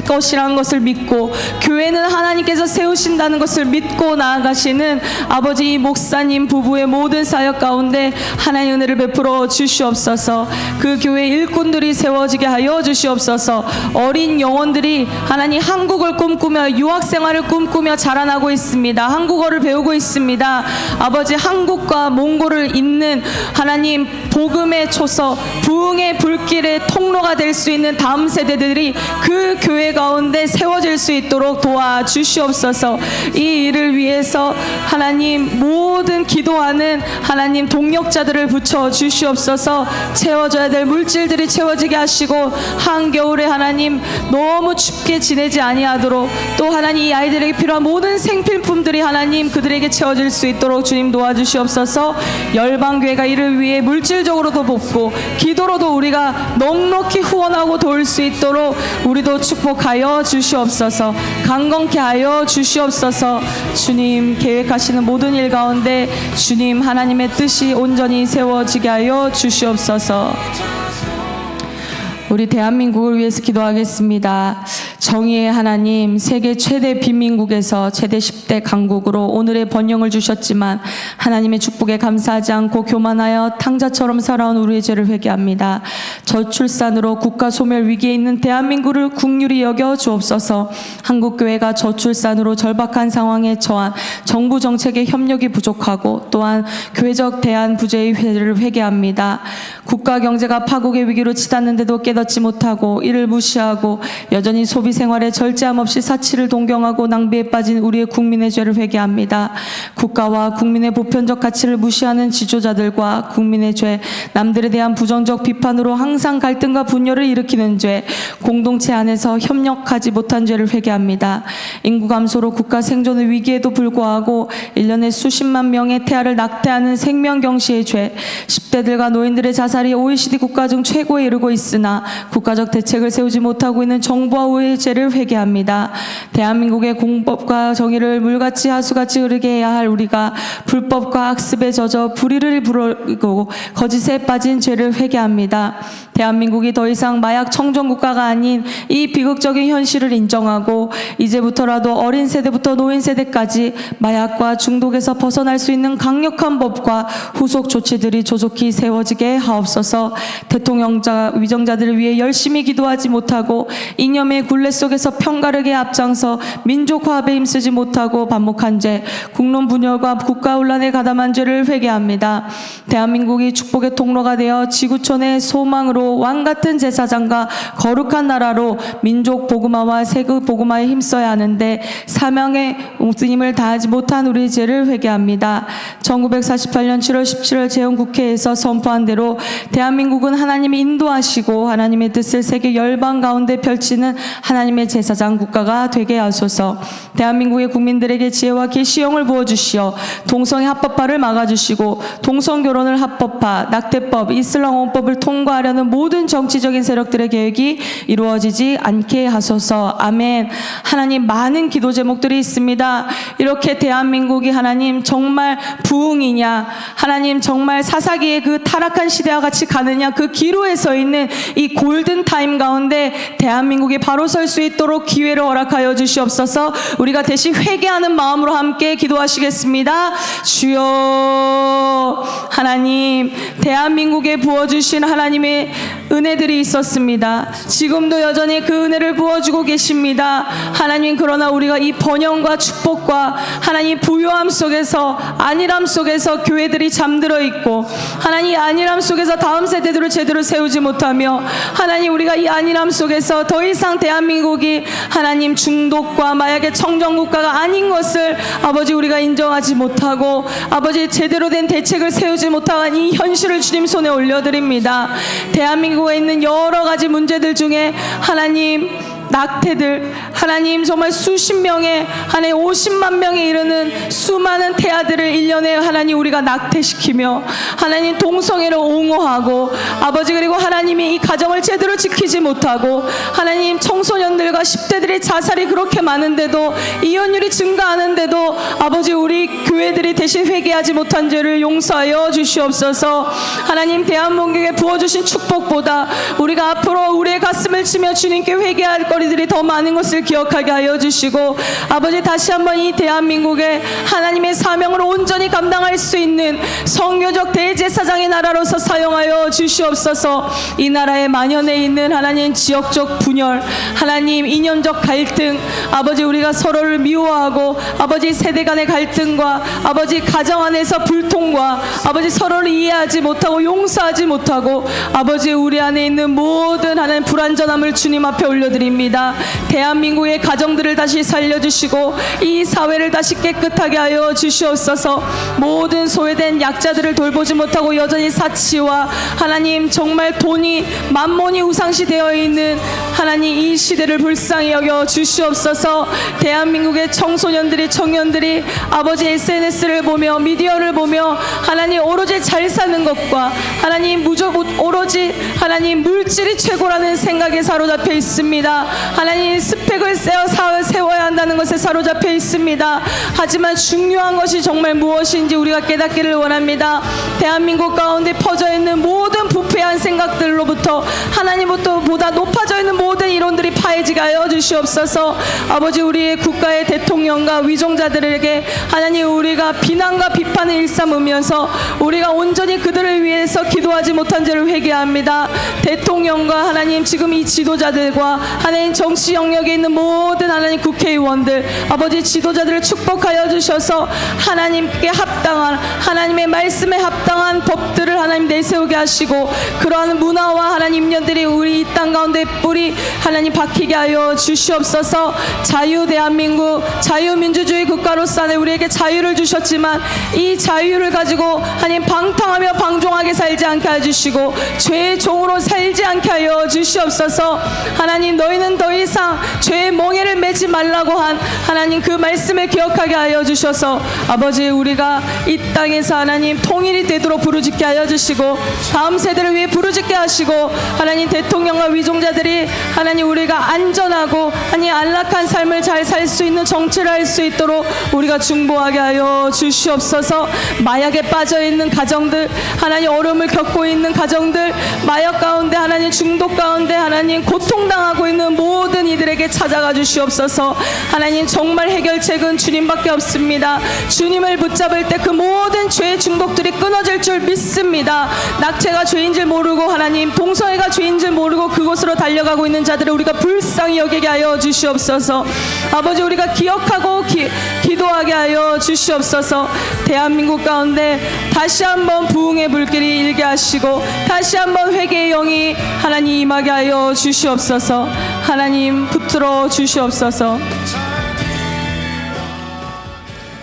것이라는 것을 믿고 교회는 하나님께서 세우신다는 것을 믿고 나아가시는 아버지 이 목사님 부부의 모든 사역 가운데 하나님의 은혜를 베풀어 주시옵소서. 그 교회 일꾼들이 세워지게 하여 주시옵소서. 어린 영혼들이 하나님 한국을 꿈꾸며 유학생활을 꿈꾸며 자라나고 있습니다. 한국어를 배우고 있습니다. 아버지 한국과 몽골을 잇는 하나님 복음의 초서 부흥의 불길의 통로가 될 수 있는 다음 세대들이 그 교회 가운데 세워질 수 있도록 도와주시옵소서. 이 일을 위해서 하나님 모든 기도하는 하나님 동력자들을 붙여 주시옵소서. 채워져야 될 물질들이 채워지게 하시고 한겨울에 하나님 너무 춥게 지내지 아니하도록 또 하나님 이 아이들에게 필요한 모든 생필품들이 하나님 그들에게 채워질 수 있도록 주님 도와주시옵소서. 열방교회가 이를 위해 물질적으로도 돕고 기도로도 우리가 넉넉히 후원하고 도울 수 있도록 우리도 축복하여 주시옵소서. 강건케 하여 주시옵소서. 주님 계획하시는 모든 일 가운데 주님 하나님의 뜻이 온전히 세워지게 하여 주시옵소서. 우리 대한민국을 위해서 기도하겠습니다. 정의의 하나님, 세계 최대 빈민국에서 최대 10대 강국으로 오늘의 번영을 주셨지만 하나님의 축복에 감사하지 않고 교만하여 탕자처럼 살아온 우리의 죄를 회개합니다. 저출산으로 국가 소멸 위기에 있는 대한민국을 긍휼히 여겨 주옵소서. 한국교회가 저출산으로 절박한 상황에 처한 정부 정책의 협력이 부족하고 또한 교회적 대안 부재의 회를 회개합니다. 국가 경제가 파국의 위기로 치닫는데도 깨닫지 못하고 이를 무시하고 여전히 소비 생활에 절제함 없이 사치를 동경하고 낭비에 빠진 우리의 국민의 죄를 회개합니다. 국가와 국민의 보편적 가치를 무시하는 지도자들과 국민의 죄, 남들에 대한 부정적 비판으로 항상 갈등과 분열을 일으키는 죄, 공동체 안에서 협력하지 못한 죄를 회개합니다. 인구 감소로 국가 생존의 위기에도 불구하고 1년에 수십만 명의 태아를 낙태하는 생명경시의 죄, 10대들과 노인들의 자살이 OECD 국가 중 최고에 이르고 있으나 국가적 대책을 세우지 못하고 있는 정부와 우의 죄를 회개합니다. 대한민국의 공법과 정의를 물같이 하수같이 흐르게 해야 할 우리가 불법과 악습에 젖어 불의를 부르고 거짓에 빠진 죄를 회개합니다. 대한민국이 더 이상 마약 청정국가가 아닌 이 비극적인 현실을 인정하고 이제부터라도 어린 세대부터 노인 세대까지 마약과 중독에서 벗어날 수 있는 강력한 법과 후속 조치들이 조속히 세워지게 하옵소서. 대통령자 위정자들을 위해 열심히 기도하지 못하고 이념의 굴레 속에서 편가르게 앞장서 민족 화합에 힘쓰지 못하고 반복한 죄, 국론 분열과 국가 혼란에 가담한 죄를 회개합니다. 대한민국이 축복의 통로가 되어 지구촌의 소망으로 왕같은 제사장과 거룩한 나라로 민족 복음화와 세계 복음화에 힘써야 하는데 사명의 목숨을 다하지 못한 우리 죄를 회개합니다. 1948년 7월 17일 재헌국회에서 선포한 대로 대한민국은 하나님이 인도하시고 하나님의 뜻을 세계 열방 가운데 펼치는 하나님의 제사장 국가가 되게 하소서. 대한민국의 국민들에게 지혜와 계시형을 부어주시어 동성애 합법화를 막아주시고 동성결혼을 합법화, 낙태법, 이슬람 원법을 통과하려는 모든 정치적인 세력들의 계획이 이루어지지 않게 하소서. 아멘. 하나님, 많은 기도 제목들이 있습니다. 이렇게 대한민국이 하나님 정말 부흥이냐, 하나님 정말 사사기의 그 타락한 시대와 같이 가느냐, 그 기로에 서 있는 이 골든타임 가운데 대한민국이 바로 설 수 있도록 기회를 허락하여 주시옵소서. 우리가 대신 회개하는 마음으로 함께 기도하시겠습니다. 주여, 하나님, 대한민국에 부어주신 하나님의 은혜들이 있었습니다. 지금도 여전히 그 은혜를 부어주고 계십니다. 하나님, 그러나 우리가 이 번영과 축복과 하나님 부요함 속에서, 안일함 속에서 교회들이 잠들어 있고, 하나님 이 안일함 속에서 다음 세대들을 제대로 세우지 못하며, 하나님 우리가 이 안일함 속에서 더 이상 대한민국이 하나님 중독과 마약의 청정국가가 아닌 것을 아버지 우리가 인정하지 못하고, 아버지 제대로 된 대책을 세우지 못한 이 현실을 주님 손에 올려드립니다. 대한민국에 있는 여러 가지 문제들 중에 하나님 낙태들, 하나님 정말 수십 명의, 하나님 50만 명에 이르는 수많은 태아들을 1년에 하나님 우리가 낙태시키며 하나님 동성애를 옹호하고, 아버지 그리고 하나님이 이 가정을 제대로 지키지 못하고, 하나님 청소년들과 10대들의 자살이 그렇게 많은데도, 이혼율이 증가하는데도 아버지 우리 교회들이 대신 회개하지 못한 죄를 용서하여 주시옵소서. 하나님 대한민국에 부어주신 축복보다 우리가 앞으로 우리의 가슴을 치며 주님께 회개할 거리들이 더 많은 것을 기억하게 하여 주시고, 아버지 다시 한번 이 대한민국에 하나님의 사명을 온전히 감당할 수 있는 성교적 대제사장의 나라로서 사용하여 주시옵소서. 이 나라에 만연해 있는 하나님 지역적 분열, 하나님 이념적 갈등, 아버지 우리가 서로를 미워하고, 아버지 세대 간의 갈등과 아버지 가정 안에서 불통과 아버지 서로를 이해하지 못하고 용서하지 못하고, 아버지 우리 안에 있는 모든 하나님 불완전함을 주님 앞에 올려드립니다. 대한민국의 가정들을 다시 살려주시고 이 사회를 다시 깨끗하게 하여 주시옵소서. 모든 소외된 약자들을 돌보지 못하고 여전히 사치와 하나님 정말 돈이 만몬이 우상시 되어 있는 하나님 이 시대를 불쌍히 여겨 주시옵소서. 대한민국의 청소년들이, 청년들이 아버지 SNS를 보며 미디어를 보며 하나님 오로지 잘 사는 것과 하나님 오로지 하나님 물질이 최고라는 생각에 사로잡혀 있습니다. 하나님 스펙을 세워야 한다는 것에 사로잡혀 있습니다. 하지만 중요한 것이 정말 무엇인지 우리가 깨닫기를 원합니다. 대한민국 가운데 퍼져 있는 모든 부패한 생각들로부터 하나님부터 보다 높아져 있는 모든 이론들이 파해지게 하여 주시옵소서. 아버지 우리의 국가의 대통령과 위종자들에게 하나님 우리가 비난과 비판을 일삼으면서 우리가 온전히 그들을 위해서 기도하지 못한 죄를 회개합니다. 대통령과 하나님 지금 이 지도자들과 하나님 정치 영역에 있는 모든 하나님 국회의원들, 아버지 지도자들을 축복하여 주셔서 하나님께 합당한, 하나님의 말씀에 합당한 마땅한 법들을 하나님 내세우게 하시고 그러한 문화와 하나님 인연들이 우리 이 땅 가운데 뿌리 하나님 박히게 하여 주시옵소서. 자유 대한민국 자유민주주의 국가로서 하나님 우리에게 자유를 주셨지만 이 자유를 가지고 하나님 방탕하며 방종하게 살지 않게 해주시고 죄의 종으로 살지 않게 하여 주시옵소서. 하나님 너희는 더 이상 죄의 멍에를 매지 말라고 한 하나님 그 말씀을 기억하게 하여 주셔서 아버지 우리가 이 땅에서 하나님 통일이 되도록 부르짖게 하여 주시고 다음 세대를 위해 부르짖게 하시고 하나님 대통령과 위종자들이 하나님 우리가 안전하고 하나님 안락한 삶을 잘 살 수 있는 정치를 할 수 있도록 우리가 중보하게 하여 주시옵소서. 마약에 빠져 있는 가정들 하나님 어려움을 겪고 있는 가정들 마약 가운데 하나님 중독 가운데 하나님 고통당하고 있는 모든 이들에게 찾아가 주시옵소서. 하나님 정말 해결책은 주님밖에 없습니다. 주님을 붙잡을 때 그 모든 죄의 중독들이 끊어질 줄 믿습니다. 낙태가 죄인 줄 모르고 하나님 동성애가 죄인 줄 모르고 그곳으로 달려가고 있는 자들을 우리가 불쌍히 여기게 하여 주시옵소서. 아버지 우리가 기억하고 기도하게 하여 주시옵소서. 대한민국 가운데 다시 한번 부흥의 불길이 일게 하시고 다시 한번 회개의 영이 하나님 임하게 하여 주시옵소서. 하나님 붙들어 주시옵소서.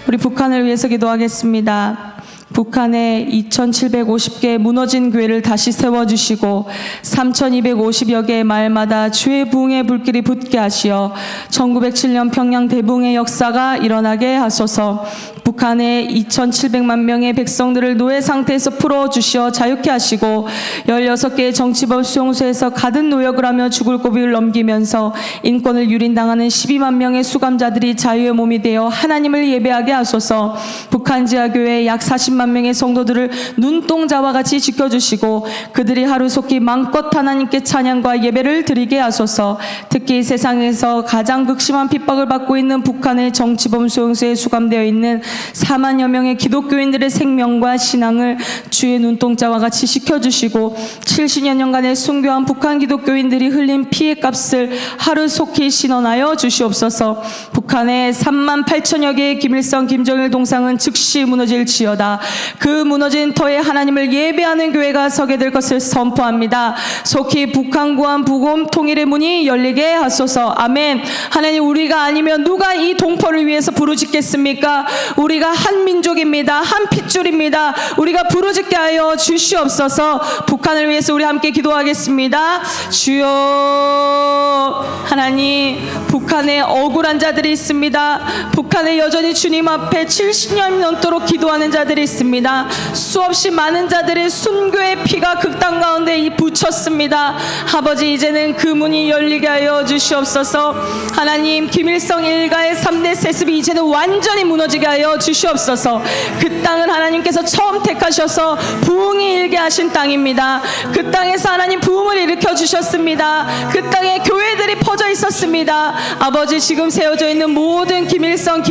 우리 북한을 위해서 기도하겠습니다. 북한에 2750개 무너진 교회를 다시 세워주시고 3250여 개의 마을마다 주의 부흥의 불길이 붙게 하시어 1907년 평양 대붕의 역사가 일어나게 하소서. 북한의 2700만 명의 백성들을 노예 상태에서 풀어주시어 자유케 하시고 16개의 정치범 수용소에서 가든 노역을 하며 죽을 고비를 넘기면서 인권을 유린당하는 12만 명의 수감자들이 자유의 몸이 되어 하나님을 예배하게 하소서. 북한 지하교회 약 40만 명의 성도들을 눈동자와 같이 지켜주시고 그들이 하루속히 마음껏 하나님께 찬양과 예배를 드리게 하소서. 특히 세상에서 가장 극심한 핍박을 받고 있는 북한의 정치범 수용소에 수감되어 있는 4만여 명의 기독교인들의 생명과 신앙을 주의 눈동자와 같이 지켜주시고 70여 년간의 순교한 북한 기독교인들이 흘린 피해 값을 하루속히 신원하여 주시옵소서. 북한의 3만 8천여 개의 김일성 김정일 동상은 즉시 무너질지어다. 그 무너진 터에 하나님을 예배하는 교회가 서게 될 것을 선포합니다. 속히 북한 구한 부금 통일의 문이 열리게 하소서. 아멘. 하나님 우리가 아니면 누가 이 동포를 위해서 부르짖겠습니까? 우리가 한 민족입니다. 한 핏줄입니다. 우리가 부르짖게 하여 주시옵소서. 북한을 위해서 우리 함께 기도하겠습니다. 주여. 하나님 북한에 억울한 자들이 있습니다. 북한에 여전히 주님 앞에 70년이 넘도록 기도하는 자들이 있습니다. 수없이 많은 자들의 순교의 피가 극단 가운데 붙였습니다. 아버지 이제는 그 문이 열리게 하여 주시옵소서. 하나님 김일성 일가의 3대 세습이 이제는 완전히 무너지게 하여 주시옵소서. 그 땅은 하나님께서 처음 택하셔서 부흥이 일게 하신 땅입니다. 그 땅에서 하나님 부흥을 일으켜 주셨습니다. 그 땅에 교회들이 퍼져 있었습니다. 아버지 지금 세워져 있는 모든 김일성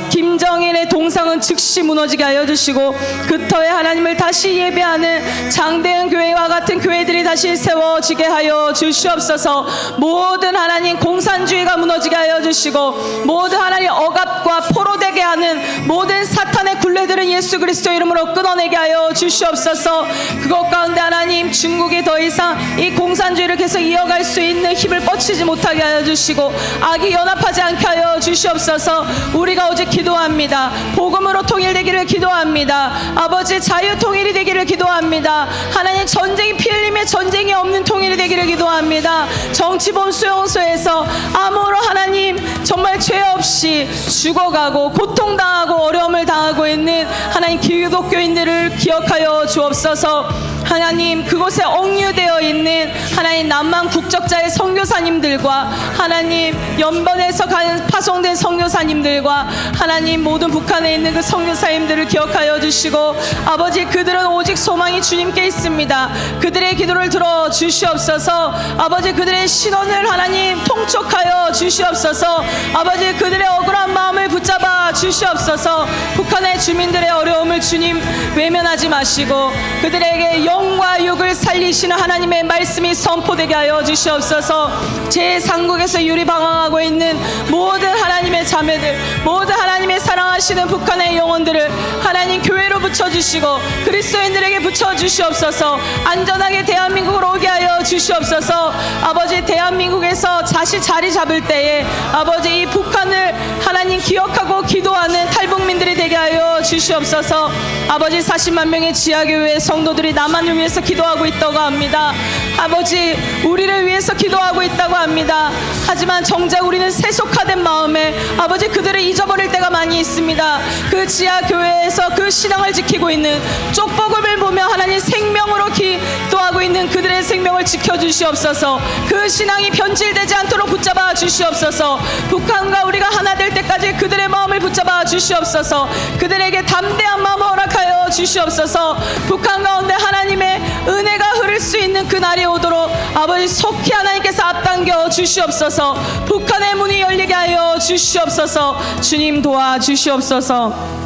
김정일의 동상은 즉시 무너지게 하여 주시고 그 터에 하나님을 다시 예배하는 장대은 교회와 같은 교회들이 다시 세워지게 하여 주시옵소서. 모든 하나님 공산주의가 무너지게 하여 주시고 모든 하나님 억압과 포로되게 하는 모든 사탄의 굴레들은 예수 그리스도 이름으로 끊어내게 하여 주시옵소서. 그것 가운데 하나님 중국이 더 이상 이 공산주의를 계속 이어갈 수 있는 힘을 뻗치지 못하게 하여 주시고 악이 연합하지 않게 하여 주시옵소서. 우리가 오직 기도합니다. 복음으로 통일되기를 기도합니다. 아버지 자유 통일이 되기를 기도합니다. 하나님 전쟁이 피 흘림에 전쟁이 없는 통일이 되기를 기도합니다. 정치범 수용소에서 아무런 하나님 정말 죄 없이 죽어가고 고통당하고 어려움을 당하고 있는 하나님 기독교인들을 기억하여 주옵소서. 하나님 그곳에 억류되어 있는 하나님 남한 국적자의 선교사님들과 하나님 연번에서 파송된 선교사님들과 하나님 모든 북한에 있는 그 선교사님들을 기억하여 주시고 아버지 그들은 오직 소망이 주님께 있습니다. 그들의 기도를 들어 주시옵소서. 아버지 그들의 신원을 하나님 통촉하여 주시옵소서. 아버지 그들의 억울한 마음을 붙잡아 주시옵소서. 북한의 주민들의 어려움을 주님 외면하지 마시고 그들에게 영과 육을 살리시는 하나님의 말씀이 선포되게 하여 주시옵소서. 제3국에서 유리방황하고 있는 모든 하나님의 자매들, 모든 하나님의 사랑하시는 북한의 영혼들을 하나님 교회로 붙여주시고 그리스도인들에게 붙여주시옵소서. 안전하게 대한민국으로 오게 하여 주시옵소서. 아버지, 대한민국에서 다시 자리 잡을 때에 아버지 이 북한을 하나님 기억하고 기도하는 탈북민들이 되게 하여 주시옵소서. 아버지, 40만 명의 지하교회 성도들이 남한을 위해서 기도하고 있다고 합니다. 아버지, 우리를 위해서 기도하고 있다고 합니다. 하지만 정작 우리는 세속화된 마음에 아버지 그들을 잊어버릴 때가 많이 있습니다. 그 지하교회에서 그 신앙을 지키고 있는 쪽복음을 보며 하나님 생명으로 기도하고 있는 그들의 생명을 지켜주시옵소서. 그 신앙이 변질되지 않도록 붙잡아 주시옵소서. 북한과 우리가 하나 될 때까지 그들의 마음을 붙잡아 주시옵소서. 그들에게 담대한 마음을 허락하여 주시옵소서. 북한 가운데 하나님의 은혜가 흐를 수 있는 그 날이 오도록 아버지 속히 하나님께서 앞당겨 주시옵소서. 북한의 문이 열리게 하여 주시옵소서. 주님 도와주시옵소서.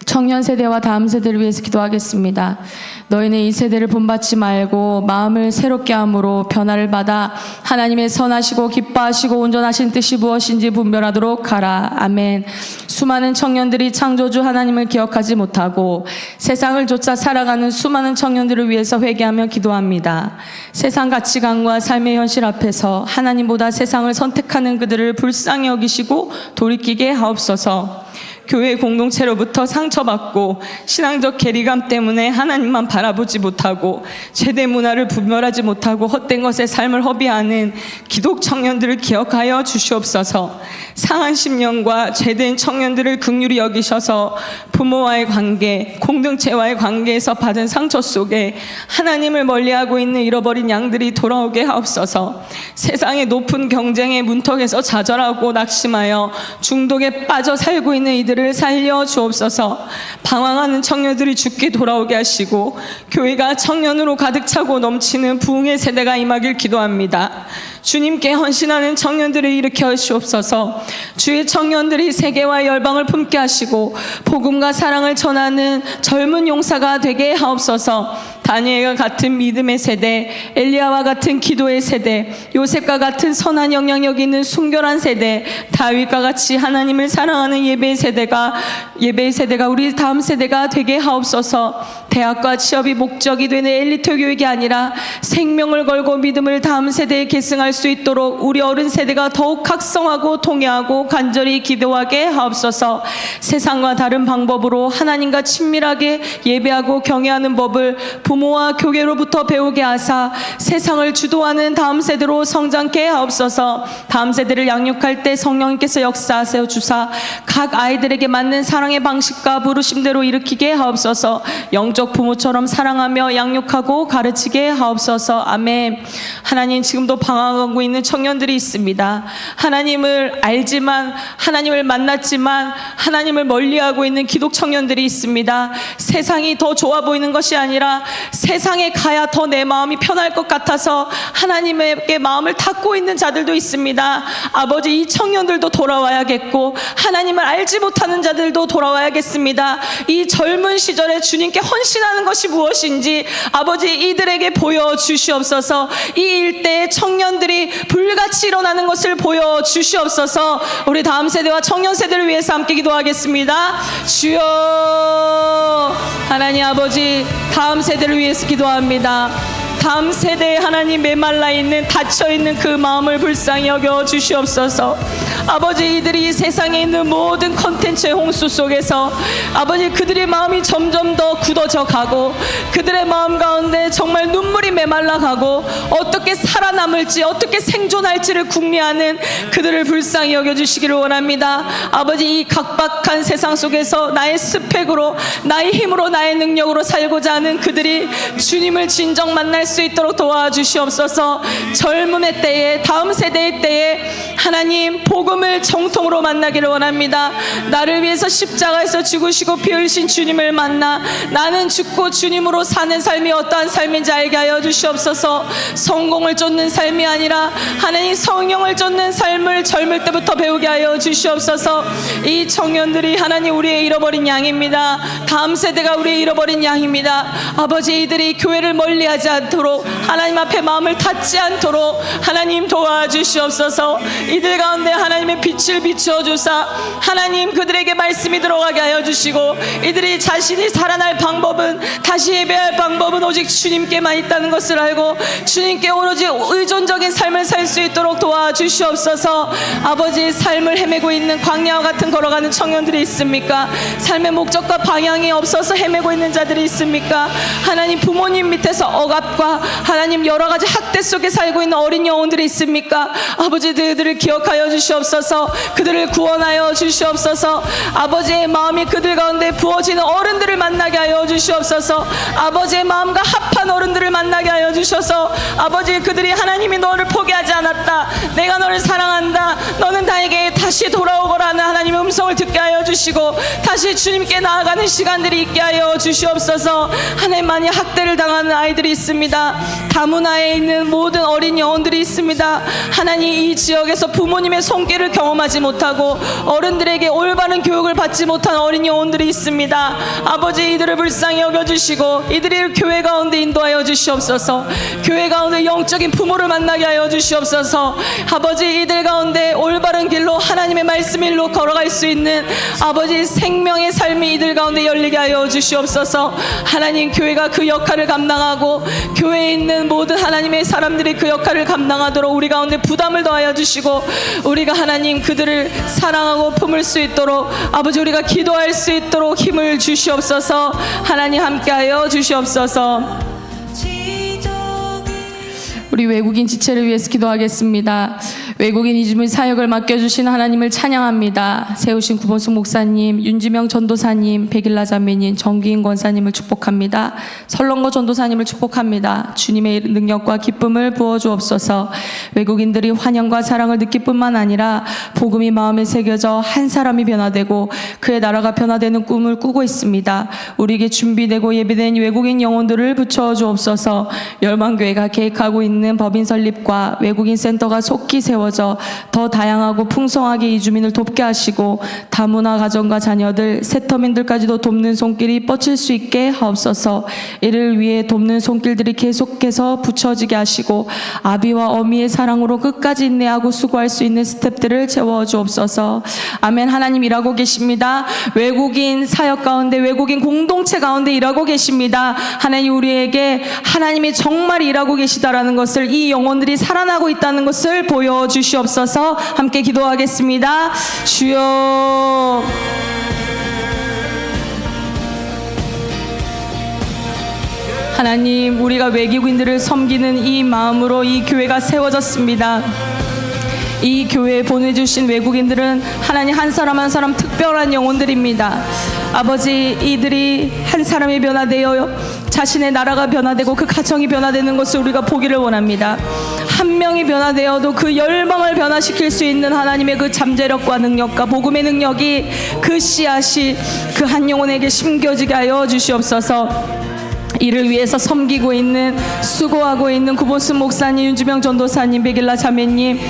청년 세대와 다음 세대를 위해서 기도하겠습니다. 너희는 이 세대를 본받지 말고 마음을 새롭게 함으로 변화를 받아 하나님의 선하시고 기뻐하시고 온전하신 뜻이 무엇인지 분별하도록 하라. 아멘. 수많은 청년들이 창조주 하나님을 기억하지 못하고 세상을 쫓아 살아가는 수많은 청년들을 위해서 회개하며 기도합니다. 세상 가치관과 삶의 현실 앞에서 하나님보다 세상을 선택하는 그들을 불쌍히 여기시고 돌이키게 하옵소서. 교회 공동체로부터 상처받고 신앙적 괴리감 때문에 하나님만 바라보지 못하고 제대 문화를 분별하지 못하고 헛된 것에 삶을 허비하는 기독 청년들을 기억하여 주시옵소서. 상한 심령과 죄된 청년들을 긍휼히 여기셔서 부모와의 관계, 공동체와의 관계에서 받은 상처 속에 하나님을 멀리하고 있는 잃어버린 양들이 돌아오게 하옵소서. 세상의 높은 경쟁의 문턱에서 좌절하고 낙심하여 중독에 빠져 살고 있는 이들을 살려 주옵소서. 방황하는 청년들이 죽게 돌아오게 하시고 교회가 청년으로 가득 차고 넘치는 부흥의 세대가 임하길 기도합니다. 주님께 헌신하는 청년들을 일으켜 주옵소서. 주의 청년들이 세계와 열방을 품게 하시고 복음과 사랑을 전하는 젊은 용사가 되게 하옵소서. 다니엘과 같은 믿음의 세대, 엘리야와 같은 기도의 세대, 요셉과 같은 선한 영향력 있는 순결한 세대, 다윗과 같이 하나님을 사랑하는 예배의 세대가 우리 다음 세대가 되게 하옵소서. 대학과 취업이 목적이 되는 엘리트 교육이 아니라 생명을 걸고 믿음을 다음 세대에 계승할 수 있도록 우리 어른 세대가 더욱 각성하고 통회하고 간절히 기도하게 하옵소서. 세상과 다른 방법으로 하나님과 친밀하게 예배하고 경외하는 법을 부모와 교계로부터 배우게 하사 세상을 주도하는 다음 세대로 성장케 하옵소서. 다음 세대를 양육할 때 성령님께서 역사하세요 주사 각 아이들에게 맞는 사랑의 방식과 부르심대로 일으키게 하옵소서. 영적 부모처럼 사랑하며 양육하고 가르치게 하옵소서. 아멘. 하나님, 지금도 방황하고 있는 청년들이 있습니다. 하나님을 알지만, 하나님을 만났지만 하나님을 멀리하고 있는 기독 청년들이 있습니다. 세상이 더 좋아 보이는 것이 아니라 세상에 가야 더 내 마음이 편할 것 같아서 하나님에게 마음을 닫고 있는 자들도 있습니다. 아버지, 이 청년들도 돌아와야겠고 하나님을 알지 못하는 자들도 돌아와야겠습니다. 이 젊은 시절에 주님께 헌신하는 것이 무엇인지 아버지 이들에게 보여주시옵소서. 이 일대의 청년들이 불같이 일어나는 것을 보여주시옵소서. 우리 다음 세대와 청년 세대를 위해서 함께 기도하겠습니다. 주여, 하나님 아버지, 다음 세대를 위해서 기도합니다. 다음 세대에 하나님 메말라 있는, 닫혀 있는 그 마음을 불쌍히 여겨 주시옵소서. 아버지, 이들이 세상에 있는 모든 컨텐츠의 홍수 속에서 아버지 그들의 마음이 점점 더 굳어져 가고 그들의 마음 가운데 정말 눈물이 메말라 가고 어떻게 살아남을지, 어떻게 생존할지를 궁리하는 그들을 불쌍히 여겨주시기를 원합니다. 아버지, 이 각박한 세상 속에서 나의 스펙으로, 나의 힘으로, 나의 능력으로 살고자 하는 그들이 주님을 진정 만날 수 수 있도록 도와주시옵소서. 젊음의 때에, 다음 세대의 때에 하나님 복음을 정통으로 만나기를 원합니다. 나를 위해서 십자가에서 죽으시고 피 흘리신 주님을 만나 나는 죽고 주님으로 사는 삶이 어떠한 삶인지 알게 하여 주시옵소서. 성공을 쫓는 삶이 아니라 하나님 성령을 쫓는 삶을 젊을 때부터 배우게 하여 주시옵소서. 이 청년들이 하나님 우리의 잃어버린 양입니다. 다음 세대가 우리의 잃어버린 양입니다. 아버지, 이들이 교회를 멀리하지 않도록, 하나님 앞에 마음을 닫지 않도록 하나님 도와주시옵소서. 이들 가운데 하나님의 빛을 비추어주사 하나님 그들에게 말씀이 들어가게 하여 주시고, 이들이 자신이 살아날 방법은, 다시 예배할 방법은 오직 주님께만 있다는 것을 알고 주님께 오로지 의존적인 삶을 살 수 있도록 도와주시옵소서. 아버지, 삶을 헤매고 있는 광야와 같은 걸어가는 청년들이 있습니까? 삶의 목적과 방향이 없어서 헤매고 있는 자들이 있습니까? 하나님, 부모님 밑에서 억압과 하나님 여러 가지 학대 속에 살고 있는 어린 영혼들이 있습니까? 아버지, 그들을 기억하여 주시옵소서. 그들을 구원하여 주시옵소서. 아버지의 마음이 그들 가운데 부어지는 어른들을 만나게 하여 주시옵소서. 아버지의 마음과 합한 어른들을 만나게 하여 주셔서 아버지, 그들이 하나님이 너를 포기하지 않았다, 내가 너를 사랑한다, 너는 나에게 다시 돌아오거라는 하나님의 음성을 듣게 하여 주시고 다시 주님께 나아가는 시간들이 있게 하여 주시옵소서. 하나님, 많이 학대를 당하는 아이들이 있습니다. 다문화에 있는 모든 어린 영혼들이 있습니다. 하나님, 이 지역에서 부모님의 손길을 경험하지 못하고 어른들에게 올바른 교육을 받지 못한 어린 영혼들이 있습니다. 아버지, 이들을 불쌍히 여겨주시고 이들이 교회 가운데 인도하여 주시옵소서. 교회 가운데 영적인 부모를 만나게 하여 주시옵소서. 아버지, 이들 가운데 올바른 길로 하나님의 말씀 일로 걸어갈 수 있는 아버지 생명의 삶이 이들 가운데 열리게 하여 주시옵소서. 하나님, 교회가 그 역할을 감당하고 교회에 있는 모든 하나님의 사람들이 그 역할을 감당하도록 우리 가운데 부담을 더하여 주시고, 우리가 하나님 그들을 사랑하고 품을 수 있도록 아버지, 우리가 기도할 수 있도록 힘을 주시옵소서. 하나님, 함께하여 주시옵소서. 우리 외국인 지체를 위해서 기도하겠습니다. 외국인 이주민 사역을 맡겨주신 하나님을 찬양합니다. 세우신 구본숙 목사님, 윤지명 전도사님, 백일라 자매님, 정기인 권사님을 축복합니다. 설렁거 전도사님을 축복합니다. 주님의 능력과 기쁨을 부어주옵소서. 외국인들이 환영과 사랑을 느낄 뿐만 아니라 복음이 마음에 새겨져 한 사람이 변화되고 그의 나라가 변화되는 꿈을 꾸고 있습니다. 우리에게 준비되고 예배된 외국인 영혼들을 붙여주옵소서. 열방교회가 계획하고 있는 법인 설립과 외국인 센터가 속히 세워져 더 다양하고 풍성하게 이주민을 돕게 하시고 다문화 가정과 자녀들, 세터민들까지도 돕는 손길이 뻗칠 수 있게 하옵소서. 이를 위해 돕는 손길들이 계속해서 붙여지게 하시고 아비와 어미의 사랑으로 끝까지 인내하고 수고할 수 있는 스텝들을 채워주옵소서. 아멘. 하나님 일하고 계십니다. 외국인 사역 가운데, 외국인 공동체 가운데 일하고 계십니다. 하나님, 우리에게 하나님이 정말 일하고 계시다라는 것을, 이 영혼들이 살아나고 있다는 것을 보여주시옵소서. 함께 기도하겠습니다. 주여, 하나님, 우리가 외국인들을 섬기는 이 마음으로 이 교회가 세워졌습니다. 이 교회에 보내주신 외국인들은 하나님 한 사람 한 사람 특별한 영혼들입니다. 아버지, 이들이 한 사람이 변화되어 자신의 나라가 변화되고 그 가정이 변화되는 것을 우리가 보기를 원합니다. 한 명이 변화되어도 그 열방을 변화시킬 수 있는 하나님의 그 잠재력과 능력과 복음의 능력이, 그 씨앗이 그 한 영혼에게 심겨지게 하여 주시옵소서. 이를 위해서 섬기고 있는, 수고하고 있는 구본숙 목사님, 윤주명 전도사님, 백일라 자매님,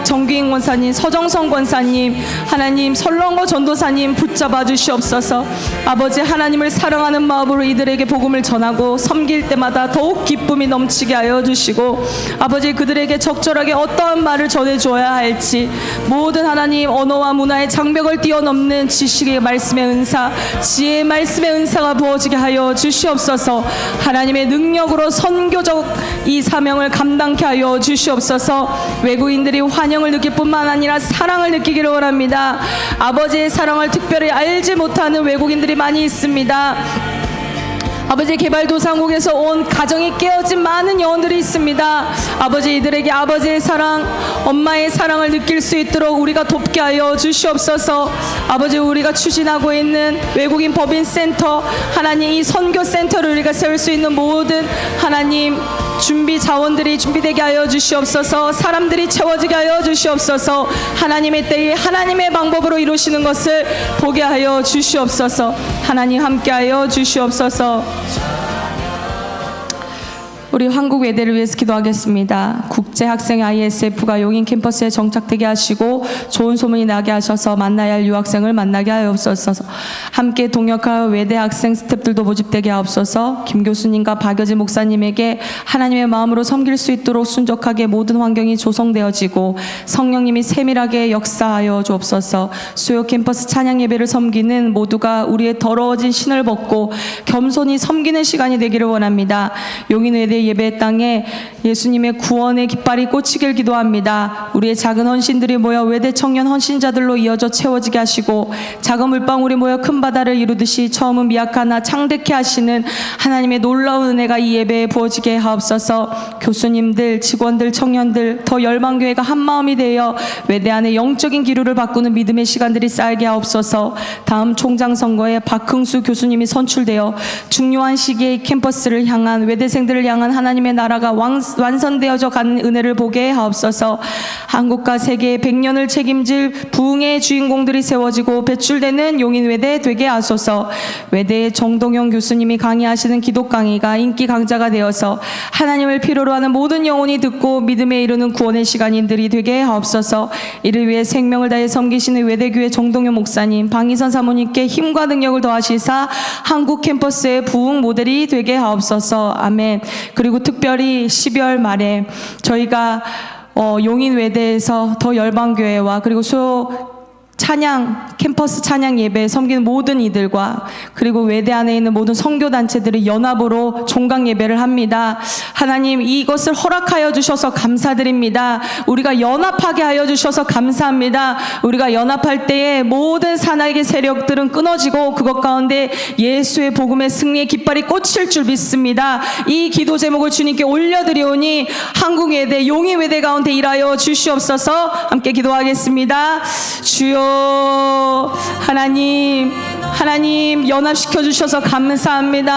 정기인 권사님, 서정성 권사님, 하나님 설렁거 전도사님 붙잡아 주시옵소서. 아버지, 하나님을 사랑하는 마음으로 이들에게 복음을 전하고 섬길 때마다 더욱 기쁨이 넘치게 하여 주시고, 아버지, 그들에게 적절하게 어떠한 말을 전해줘야 할지 모든 하나님 언어와 문화의 장벽을 뛰어넘는 지식의 말씀의 은사, 지혜의 말씀의 은사가 부어지게 하여 주시옵소서. 하나님의 능력으로 선교적 이 사명을 감당케 하여 주시옵소서. 외국인들이 환영을 느낄 뿐만 아니라 사랑을 느끼기를 원합니다. 아버지의 사랑을 특별히 알지 못하는 외국인들이 많이 있습니다. 아버지 개발도상국에서 온 가정이 깨어진 많은 영혼들이 있습니다. 아버지 이들에게 아버지의 사랑, 엄마의 사랑을 느낄 수 있도록 우리가 돕게 하여 주시옵소서. 아버지 우리가 추진하고 있는 외국인 법인센터, 하나님 이 선교센터를 우리가 세울 수 있는 모든 하나님 준비 자원들이 준비되게 하여 주시옵소서. 사람들이 채워지게 하여 주시옵소서. 하나님의 때에 하나님의 방법으로 이루시는 것을 보게 하여 주시옵소서. 하나님 함께하여 주시옵소서. 우리 한국 외대를 위해서 기도하겠습니다. 국제학생 ISF가 용인 캠퍼스에 정착되게 하시고 좋은 소문이 나게 하셔서 만나야 할 유학생을 만나게 하옵소서. 함께 동역할 외대 학생 스태프들도 모집되게 하옵소서. 김 교수님과 박여지 목사님에게 하나님의 마음으로 섬길 수 있도록 순적하게 모든 환경이 조성되어지고 성령님이 세밀하게 역사하여 주옵소서. 수요 캠퍼스 찬양 예배를 섬기는 모두가 우리의 더러워진 신을 벗고 겸손히 섬기는 시간이 되기를 원합니다. 용인 외대 예배 땅에 예수님의 구원의 깃발이 꽂히길 기도합니다. 우리의 작은 헌신들이 모여 외대 청년 헌신자들로 이어져 채워지게 하시고 작은 물방울이 모여 큰 바다를 이루듯이 처음은 미약하나 창대케 하시는 하나님의 놀라운 은혜가 이 예배에 부어지게 하옵소서. 교수님들, 직원들, 청년들, 더 열방교회가 한마음이 되어 외대 안에 영적인 기류를 바꾸는 믿음의 시간들이 쌓이게 하옵소서. 다음 총장 선거에 박흥수 교수님이 선출되어 중요한 시기에 이 캠퍼스를 향한 외대생들을 향한 하나님의 나라가 완성되어져 가는 은혜를 보게 하옵소서. 한국과 세계의 100년을 책임질 부흥의 주인공들이 세워지고 배출되는 용인 외대 되게 하소서. 외대의 정동영 교수님이 강의하시는 기독 강의가 인기 강자가 되어서 하나님을 필요로 하는 모든 영혼이 듣고 믿음에 이르는 구원의 시간인들이 되게 하옵소서. 이를 위해 생명을 다해 섬기시는 외대교회 정동영 목사님, 방희선 사모님께 힘과 능력을 더하시사 한국 캠퍼스의 부흥 모델이 되게 하옵소서. 아멘. 그리고 특별히 12월 말에 저희가 용인 외대에서 더 열방교회와 그리고 찬양 캠퍼스 찬양 예배에 섬기는 모든 이들과 그리고 외대 안에 있는 모든 선교단체들이 연합으로 종강 예배를 합니다. 하나님 이것을 허락하여 주셔서 감사드립니다. 우리가 연합하게 하여 주셔서 감사합니다. 우리가 연합할 때에 모든 사나이의 세력들은 끊어지고 그것 가운데 예수의 복음의 승리의 깃발이 꽂힐 줄 믿습니다. 이 기도 제목을 주님께 올려드리오니 한국 외대 용인 외대 가운데 일하여 주시옵소서. 함께 기도하겠습니다. 주여 하나님 연합시켜 주셔서 감사합니다.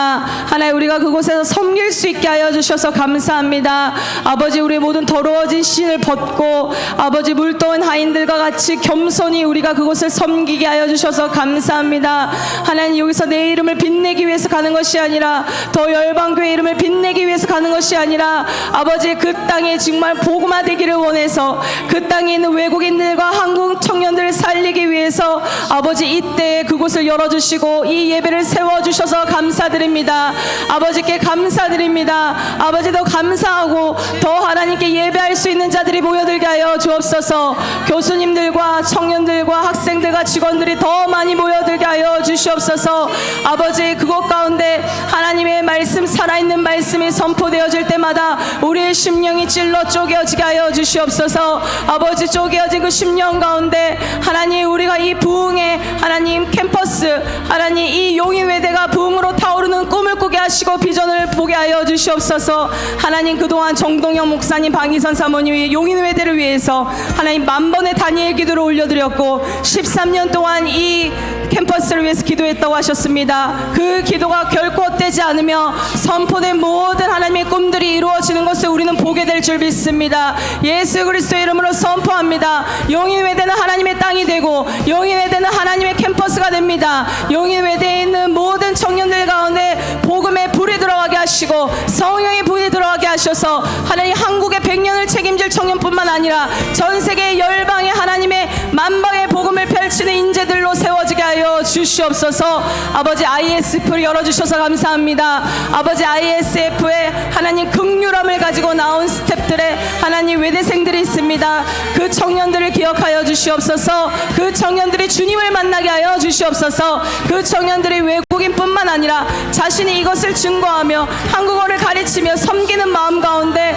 하나님 우리가 그곳에서 섬길 수 있게 하여 주셔서 감사합니다. 아버지 우리의 모든 더러워진 신을 벗고 아버지 물떠온 하인들과 같이 겸손히 우리가 그곳을 섬기게 하여 주셔서 감사합니다. 하나님 여기서 내 이름을 빛내기 위해서 가는 것이 아니라 더 열방교회 이름을 빛내기 위해서 가는 것이 아니라 아버지 그 땅에 정말 복음화되기를 원해서 그 땅에 있는 외국인들과 한국 청년들을 살리기 위해서 아버지 이때 그곳을 열어주시고 이 예배를 세워주셔서 감사드립니다. 아버지께 감사드립니다. 아버지 더 감사하고 더 하나님께 예배할 수 있는 자들이 모여들게 하여 주옵소서. 교수님들과 청년들과 학생들과 직원들이 더 많이 모여들게 하여 주시옵소서. 아버지 그곳 가운데 하나님의 말씀 살아있는 말씀이 선포되어질 때마다 우리의 심령이 찔러 쪼개어지게 하여 주시옵소서. 아버지 쪼개어진 그 심령 가운데 하나님 우리가 이 부흥의 하나님 캠퍼스 하나님 이 용인 외대가 부흥으로 타오르는 꿈을 꾸게 하시고 비전을 보게 하여 주시옵소서. 하나님 그동안 정동영 목사님 방희선 사모님이 용인 외대를 위해서 하나님 만번의 다니엘 기도를 올려드렸고 13년 동안 이 캠퍼스를 위해서 기도했다고 하셨습니다. 그 기도가 결코 헛되지 않으며 선포된 모든 하나님의 꿈들이 이루어지는 것을 우리는 보게 될 줄 믿습니다. 예수 그리스도의 이름으로 선포합니다. 용인 외대는 하나님의 땅이 되고 용인 외대는 하나님의 캠퍼스가 됩니다. 용인 외대에 있는 모든 청년들 가운데 복음의 불이 들어가게 하시고 성령의 불이 들어가게 하셔서 하나님 한국의 100년을 책임질 청년뿐만 아니라 전 세계 열방의 하나님의 만방의 복음을 펼치는 인재들로 세워지게 하여 주시옵소서. 아버지 ISF를 열어주셔서 감사합니다. 아버지 ISF에 하나님 긍휼함을 가지고 나온 스태프들의 하나님 외대생들이 있습니다. 그 청년들을 기억하여 주시옵소서. 그 청년들이 주님을 만나게 하여 주시옵소서. 그 청년들이 외국인뿐만 아니라 자신이 이것을 증거하며 한국어를 가르치며 섬기는 마음 가운데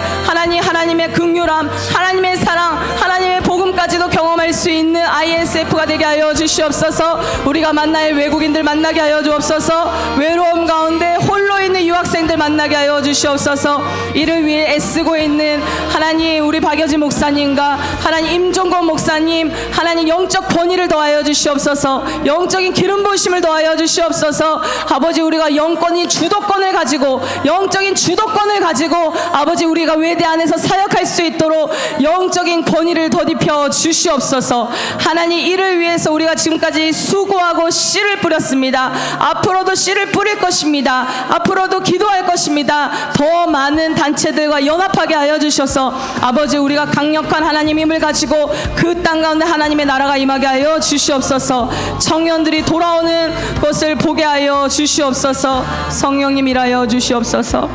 하나님의 긍휼함, 하나님의 사랑, 하나님의 복음까지도 경험할 수 있는 ISF가 되게 하여 주시옵소서. 우리가 만날 외국인들 만나게 하여 주옵소서. 외로움 가운데 홀로 있는 학생들 만나게 하여 주시옵소서. 이를 위해 애쓰고 있는 하나님 우리 박여진 목사님과 하나님 임종건 목사님, 하나님 영적 권위를 더하여 주시옵소서. 영적인 기름 부으심을 더하여 주시옵소서. 아버지, 우리가 영권이 주도권을 가지고, 영적인 주도권을 가지고 아버지 우리가 외대 안에서 사역할 수 있도록 영적인 권위를 더입혀 주시옵소서. 하나님, 이를 위해서 우리가 지금까지 수고하고 씨를 뿌렸습니다. 앞으로도 씨를 뿌릴 것입니다. 앞으로도 기도할 것입니다. 더 많은 단체들과 연합하게 하여 주셔서 아버지 우리가 강력한 하나님 힘을 가지고 그 땅 가운데 하나님의 나라가 임하게 하여 주시옵소서. 청년들이 돌아오는 것을 보게 하여 주시옵소서. 성령님 일하여 주시옵소서.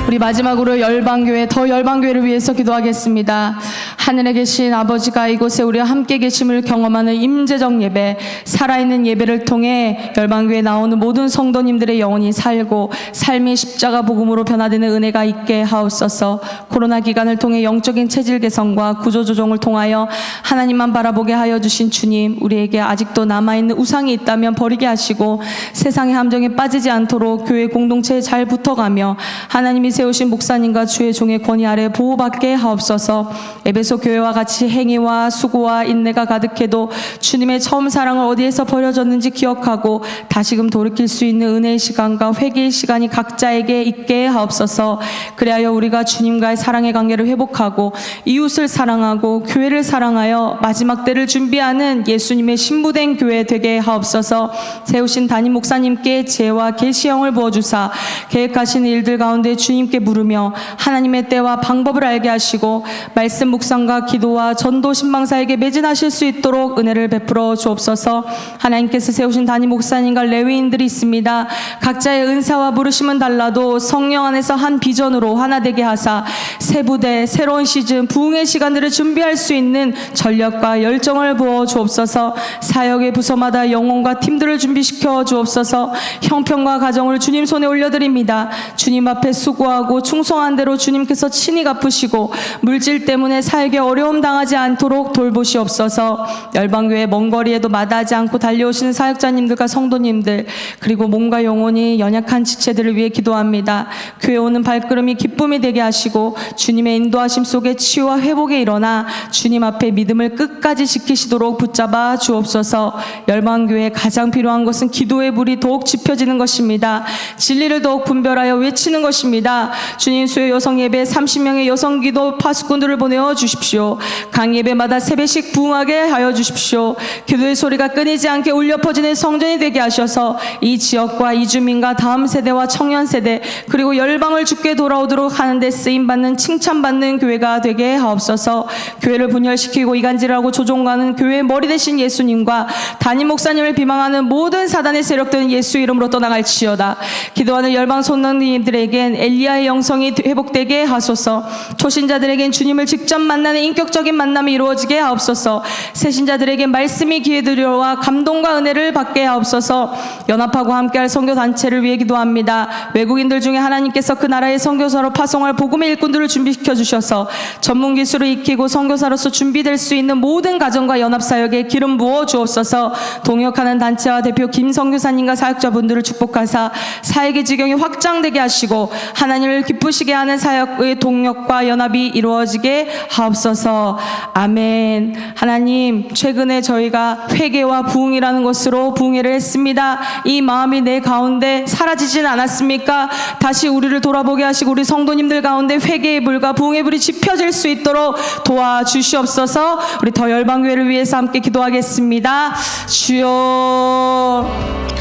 우리 마지막으로 열방교회, 더 열방교회를 위해서 기도하겠습니다. 하늘에 계신 아버지가 이곳에 우리와 함께 계심을 경험하는 임재정 예배, 살아있는 예배를 통해 열방교회에 나오는 모든 성도님들의 영혼이 살고 삶이 십자가 복음으로 변화되는 은혜가 있게 하옵소서. 코로나 기간을 통해 영적인 체질 개선과 구조조정을 통하여 하나님만 바라보게 하여 주신 주님, 우리에게 아직도 남아있는 우상이 있다면 버리게 하시고 세상의 함정에 빠지지 않도록 교회 공동체에 잘 붙어가며 하나님이 세우신 목사님과 주의 종의 권위 아래 보호받게 하옵소서. 에베소 교회와 같이 행위와 수고와 인내가 가득해도 주님의 처음 사랑을 어디에서 버려졌는지 기억하고 다시금 돌이킬 수 있는 은혜의 시간과 회개의 시간이 각자에게 있게 하옵소서. 그리하여 우리가 주님과의 사랑의 관계를 회복하고 이웃을 사랑하고 교회를 사랑하여 마지막 때를 준비하는 예수님의 신부된 교회 되게 하옵소서. 세우신 담임 목사님께 지혜와 계시형을 부어주사 계획하신 일들 가운데 주님께 물으며 하나님의 때와 방법을 알게 하시고 말씀 묵상과 기도와 전도 신방사에게 매진하실 수 있도록 은혜를 베풀어 주옵소서. 하나님께서 세우신 담임 목사님과 레위인들이 있습니다. 각자의 은사와 부르심은 달라도 성령 안에서 한 비전으로 하나 되게 하사 새 부대, 새로운 시즌, 부흥의 시간들을 준비할 수 있는 전력과 열정을 부어 주옵소서. 사역의 부서마다 영혼과 팀들을 준비시켜 주옵소서. 형편과 가정을 주님 손에 올려드립니다. 주님 앞에 수고하고 충성한 대로 주님께서 친히 갚으시고 물질 때문에 사역에 어려움 당하지 않도록 돌보시옵소서. 열방교회 먼 거리에도 마다하지 않고 달려오시는 사역자님들과 성도님들, 그리고 몸과 영혼이 연약한 지체들을 위해 기도합니다. 교회 오는 발걸음이 기쁨이 되게 하시고 주님의 인도하심 속에 치유와 회복에 일어나 주님 앞에 믿음을 끝까지 지키시도록 붙잡아 주옵소서. 열방교회에 가장 필요한 것은 기도의 불이 더욱 지펴지는 것입니다. 진리를 더욱 분별하여 외치는 것입니다. 주님, 수요 여성 예배 30명의 여성 기도 파수꾼들을 보내어 주십시오. 각 예배마다 세배씩 부흥하게 하여 주십시오. 기도의 소리가 끊이지 않게 울려 퍼지는 성전이 되게 하셔서 이 지역과 이주민과 다음 세대와 청년 세대 그리고 열방을 주께 돌아오도록 하는데 쓰임받는 칭찬받는 교회가 되게 하옵소서. 교회를 분열시키고 이간질하고 조종하는 교회의 머리 되신 예수님과 담임 목사님을 비방하는 모든 사단의 세력들은 예수 이름으로 떠나갈지어다. 기도하는 열방 손님들에겐 엘리야의 영성이 회복되게 하소서. 초신자들에겐 주님을 직접 만나는 인격적인 만남이 이루어지게 하옵소서. 새신자들에게 말씀이 기회 들여와 감동과 은혜를 받게 하옵소서. 연합하고 함께할 선교단체를 위해 기도합니다. 외국인들 중에 하나님께서 그 나라의 선교사로 파송할 복음의 일꾼들을 준비시켜 주셔서 전문 기술을 익히고 선교사로서 준비될 수 있는 모든 가정과 연합사역에 기름 부어 주옵소서. 동역하는 단체와 대표 김성교사님과 사역자분들을 축복하사 사역의 지경이 확장되게 하시고 하나님을 기쁘시게 하는 사역의 동력과 연합이 이루어지게 하옵소서. 아멘. 하나님, 최근에 저희가 회개와 부흥이라는 것으로 부흥회를 했습니다. 이 마음이 내 가운데 사라지진 않았습니까? 다시 우리를 돌아보게 하시고 우리 성도님들 가운데 회개의 불과 부흥의 불이 지펴질 수 있도록 도와주시옵소서. 우리 더 열방교회를 위해서 함께 기도하겠습니다. 주여,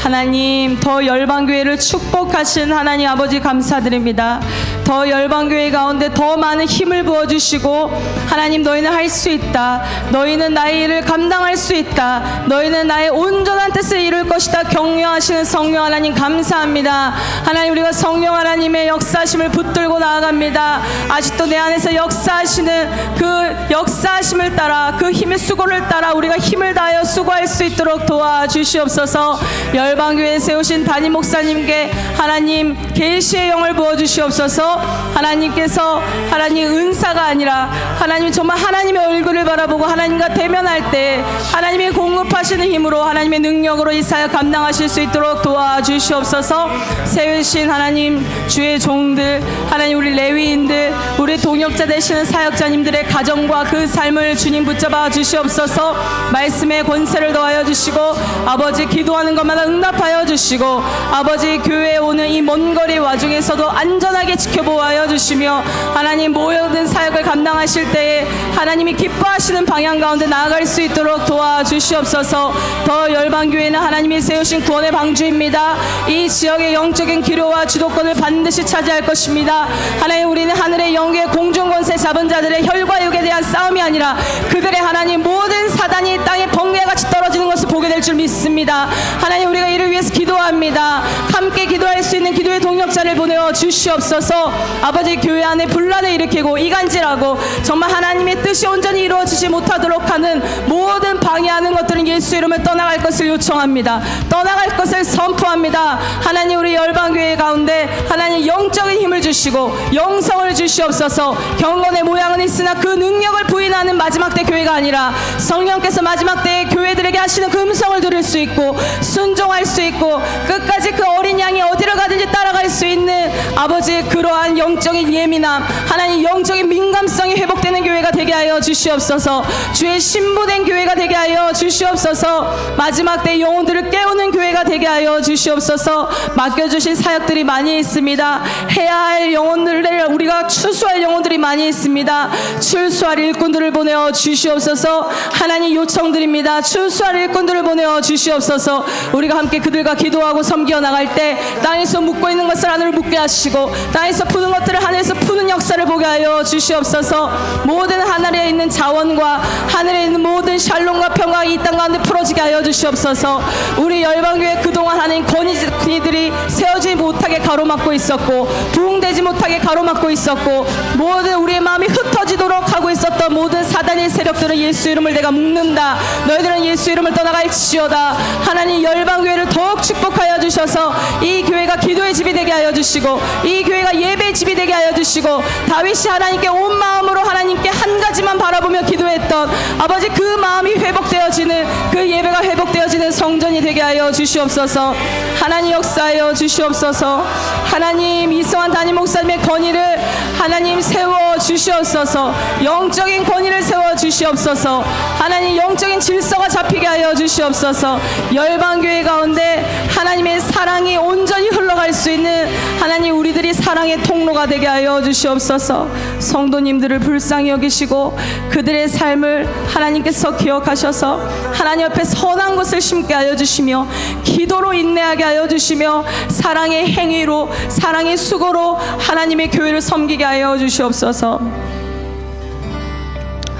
하나님, 더 열방교회를 축복하신 하나님 아버지 감사드립니다. 더 열방교회 가운데 더 많은 힘을 부어주시고 하나님, 너희는 할 수 있다. 너희는 나의 일을 감당할 수 있다. 너희는 나의 온전한 뜻을 이룰 것이다. 격려하시는 성령 하나님 감사합니다. 하나님, 우리가 성령 하나님의 역사하심을 붙들고 나아갑니다. 아직도 내 안에서 역사하시는 그 역사하심을 따라 그 힘의 수고를 따라 우리가 힘을 다하여 수고할 수 있도록 도와주시옵소서. 열방교회에 세우신 담임 목사님께 하나님 계시의 영을 부어주시옵소서. 하나님께서 하나님 은사가 아니라 하나님 정말 하나님의 얼굴을 바라보고 하나님과 대면할 때 하나님의 공급하시는 힘으로 하나님의 능력으로 이 사역 감당하실 수 있도록 도와주시옵소서. 세우신 하나님 주의 종들, 하나님 우리 레위인들, 우리 동역자 되시는 사역자님들의 가정과 그 삶을 주님 붙잡아 주시옵소서. 말씀의 권세를 더하여 주시고 아버지 기도하는 것마다 응답하여 주시고 아버지 교회에 오는 이 먼 거리 와중에서도 안전하게 지켜보아여 주시며 하나님 모든 사역을 감당하실 때에 하나님이 기뻐하시는 방향 가운데 나아갈 수 있도록 도와주시옵소서. 더 열방교회는 하나님이 세우신 구원의 방주입니다. 이 지역의 영적인 기료와 주도권을 반드시 차지할 것입니다. 하나님 우리는 하늘의 영계 공중 권세 잡은 자들의 혈과 육에 대한 싸움이 아니라 그들의 하나님 모든 사단이 땅에 번개같이 떨어지는 것을 보게 될 줄 믿습니다. 하나님 우리가 이를 위해서 기도합니다. 함께 기도할 수 있는 기도의 동역자를 보내어 주시옵소서. 아버지 교회 안에 분란을 일으키고 이간질하고 정말 하나님의 뜻이 온전히 이루어지지 못하도록 하는 모든 방해하는 것들은 예수 이름을 떠나갈 것을 요청합니다. 떠나갈 것을 선포합니다. 하나님 우리 열방교회 가운데 하나님 영적인 힘을 주시고 영성을 주시옵소서. 경건의 모양은 있으나 그 능력을 부인하는 마지막 때 교회가 아니라 성령께서 마지막 때에 교회들에게 하시는 그 음성을 들을 수 있고 순종할 수 있고 끝까지 그 어린 양이 어디를 가든지 따라갈 수 있는 아버지 그러한 영적인 예민함, 하나님 영적인 민감성이 회복되는 교회가 되게 하여 주시옵소서. 주의 신부된 교회가 되게 하여 주시옵소서. 마지막 때 영혼들을 깨우는 교회가 되게 하여 주시옵소서. 맡겨주신 사역들이 많이 있습니다. 해야 할 영혼들을 우리가 추수할 영혼들이 많이 있습니다. 출수할 일꾼들을 보내어 주시옵소서. 하나님 요청드립니다. 출수할 일꾼들을 보내어 주시옵소서. 우리가 함께 그들과 기도하고 섬겨 나갈 때 땅에서 묻고 있는 것을 하늘을 묻게 하시고 땅에서 푸는 것들을 하늘에서 푸는 역사를 보게 하여 주시옵소서. 모든 하늘에 있는 자원과 하늘에 있는 모든 샬롬과 평화가 이 땅 가운데 풀어지게 하여 주시옵소서. 우리 열방교회 그동안 하나님 권위들이 세워지지 못하게 가로막고 있었고 부흥되지 못하게 가로막고 있었고 모든 우리의 마음이 흩어지도록 하고 있었던 모든 사단의 세력들은 예수 이름을 내가 묶는다. 너희들은 예수 이름을 떠나갈지어다. 하나님 열방교회를 더욱 축복하여 주셔서 이 교회가 기도의 집이 되게 하여 주시고 이 교회가 예배의 집이 되게 하여 주시고 다윗이 하나님께 온 마음으로 하나님께 한 가지만 바라보며 기도했던 아버지 그 마음이 회복되어지는 그 예배가 회복되어지는 성전이 되게 하여 주시옵소서. 하나님 역사하여 주시옵소서. 하나님 이승환 담임 목사님의 권위를 하나님 세워 주시옵소서. 영적인 권위를 세워 주시옵소서. 하나님 영적인 질서가 잡히게 하여 주시옵소서. 열방교회 가운데 하나님의 사랑이 온전히 흘러갈 수 있는 하나님 우리들이 사랑의 통로가 되게 하여 주시옵소서. 성도님들을 불쌍히 여기시고 그들의 삶을 하나님께서 기억하셔서 하나님 앞에 선한 것을 심게 하여 주시며 기도로 인내하게 하여 주시며 사랑의 행위로 사랑의 수고로 하나님의 교회를 섬기게 하여 주시옵소서.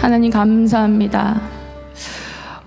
하나님 감사합니다.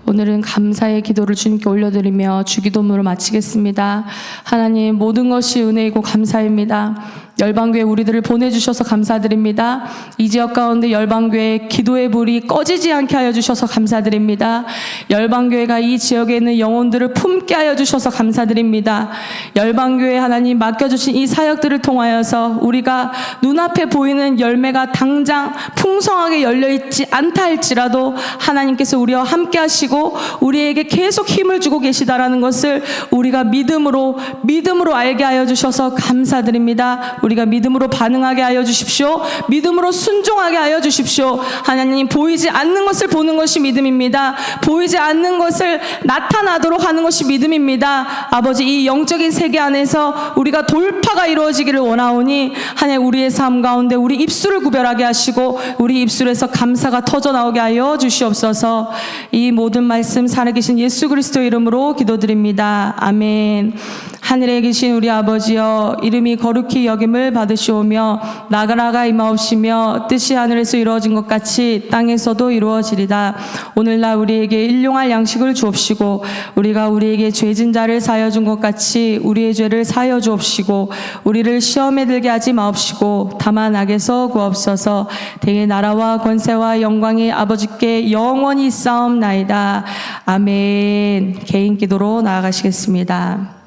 오늘은 감사의 기도를 주님께 올려드리며 주기도문으로 마치겠습니다. 하나님 모든 것이 은혜이고 감사입니다. 열방교회 우리들을 보내주셔서 감사드립니다. 이 지역 가운데 열방교회 기도의 불이 꺼지지 않게 하여 주셔서 감사드립니다. 열방교회가 이 지역에 있는 영혼들을 품게 하여 주셔서 감사드립니다. 열방교회 하나님 맡겨주신 이 사역들을 통하여서 우리가 눈앞에 보이는 열매가 당장 풍성하게 열려있지 않다 할지라도 하나님께서 우리와 함께 하시고 우리에게 계속 힘을 주고 계시다라는 것을 우리가 믿음으로 알게 하여 주셔서 감사드립니다. 우리가 믿음으로 반응하게 하여 주십시오. 믿음으로 순종하게 하여 주십시오. 하나님 보이지 않는 것을 보는 것이 믿음입니다. 보이지 않는 것을 나타나도록 하는 것이 믿음입니다. 아버지 이 영적인 세계 안에서 우리가 돌파가 이루어지기를 원하오니 하나님 우리의 삶 가운데 우리 입술을 구별하게 하시고 우리 입술에서 감사가 터져나오게 하여 주시옵소서. 이 모든 말씀 살아계신 예수 그리스도 이름으로 기도드립니다. 아멘. 하늘에 계신 우리 아버지여 이름이 거룩히 여김을 받으시오며 나라가 임하옵시며 뜻이 하늘에서 이루어진 것 같이 땅에서도 이루어지리다. 오늘날 우리에게 일용할 양식을 주옵시고 우리가 우리에게 죄진 자를 사하여 준 것 같이 우리의 죄를 사하여 주옵시고 우리를 시험에 들게 하지 마옵시고 다만 악에서 구하옵소서. 대의 나라와 권세와 영광이 아버지께 영원히 있사옵나이다. 아멘. 개인 기도로 나아가시겠습니다.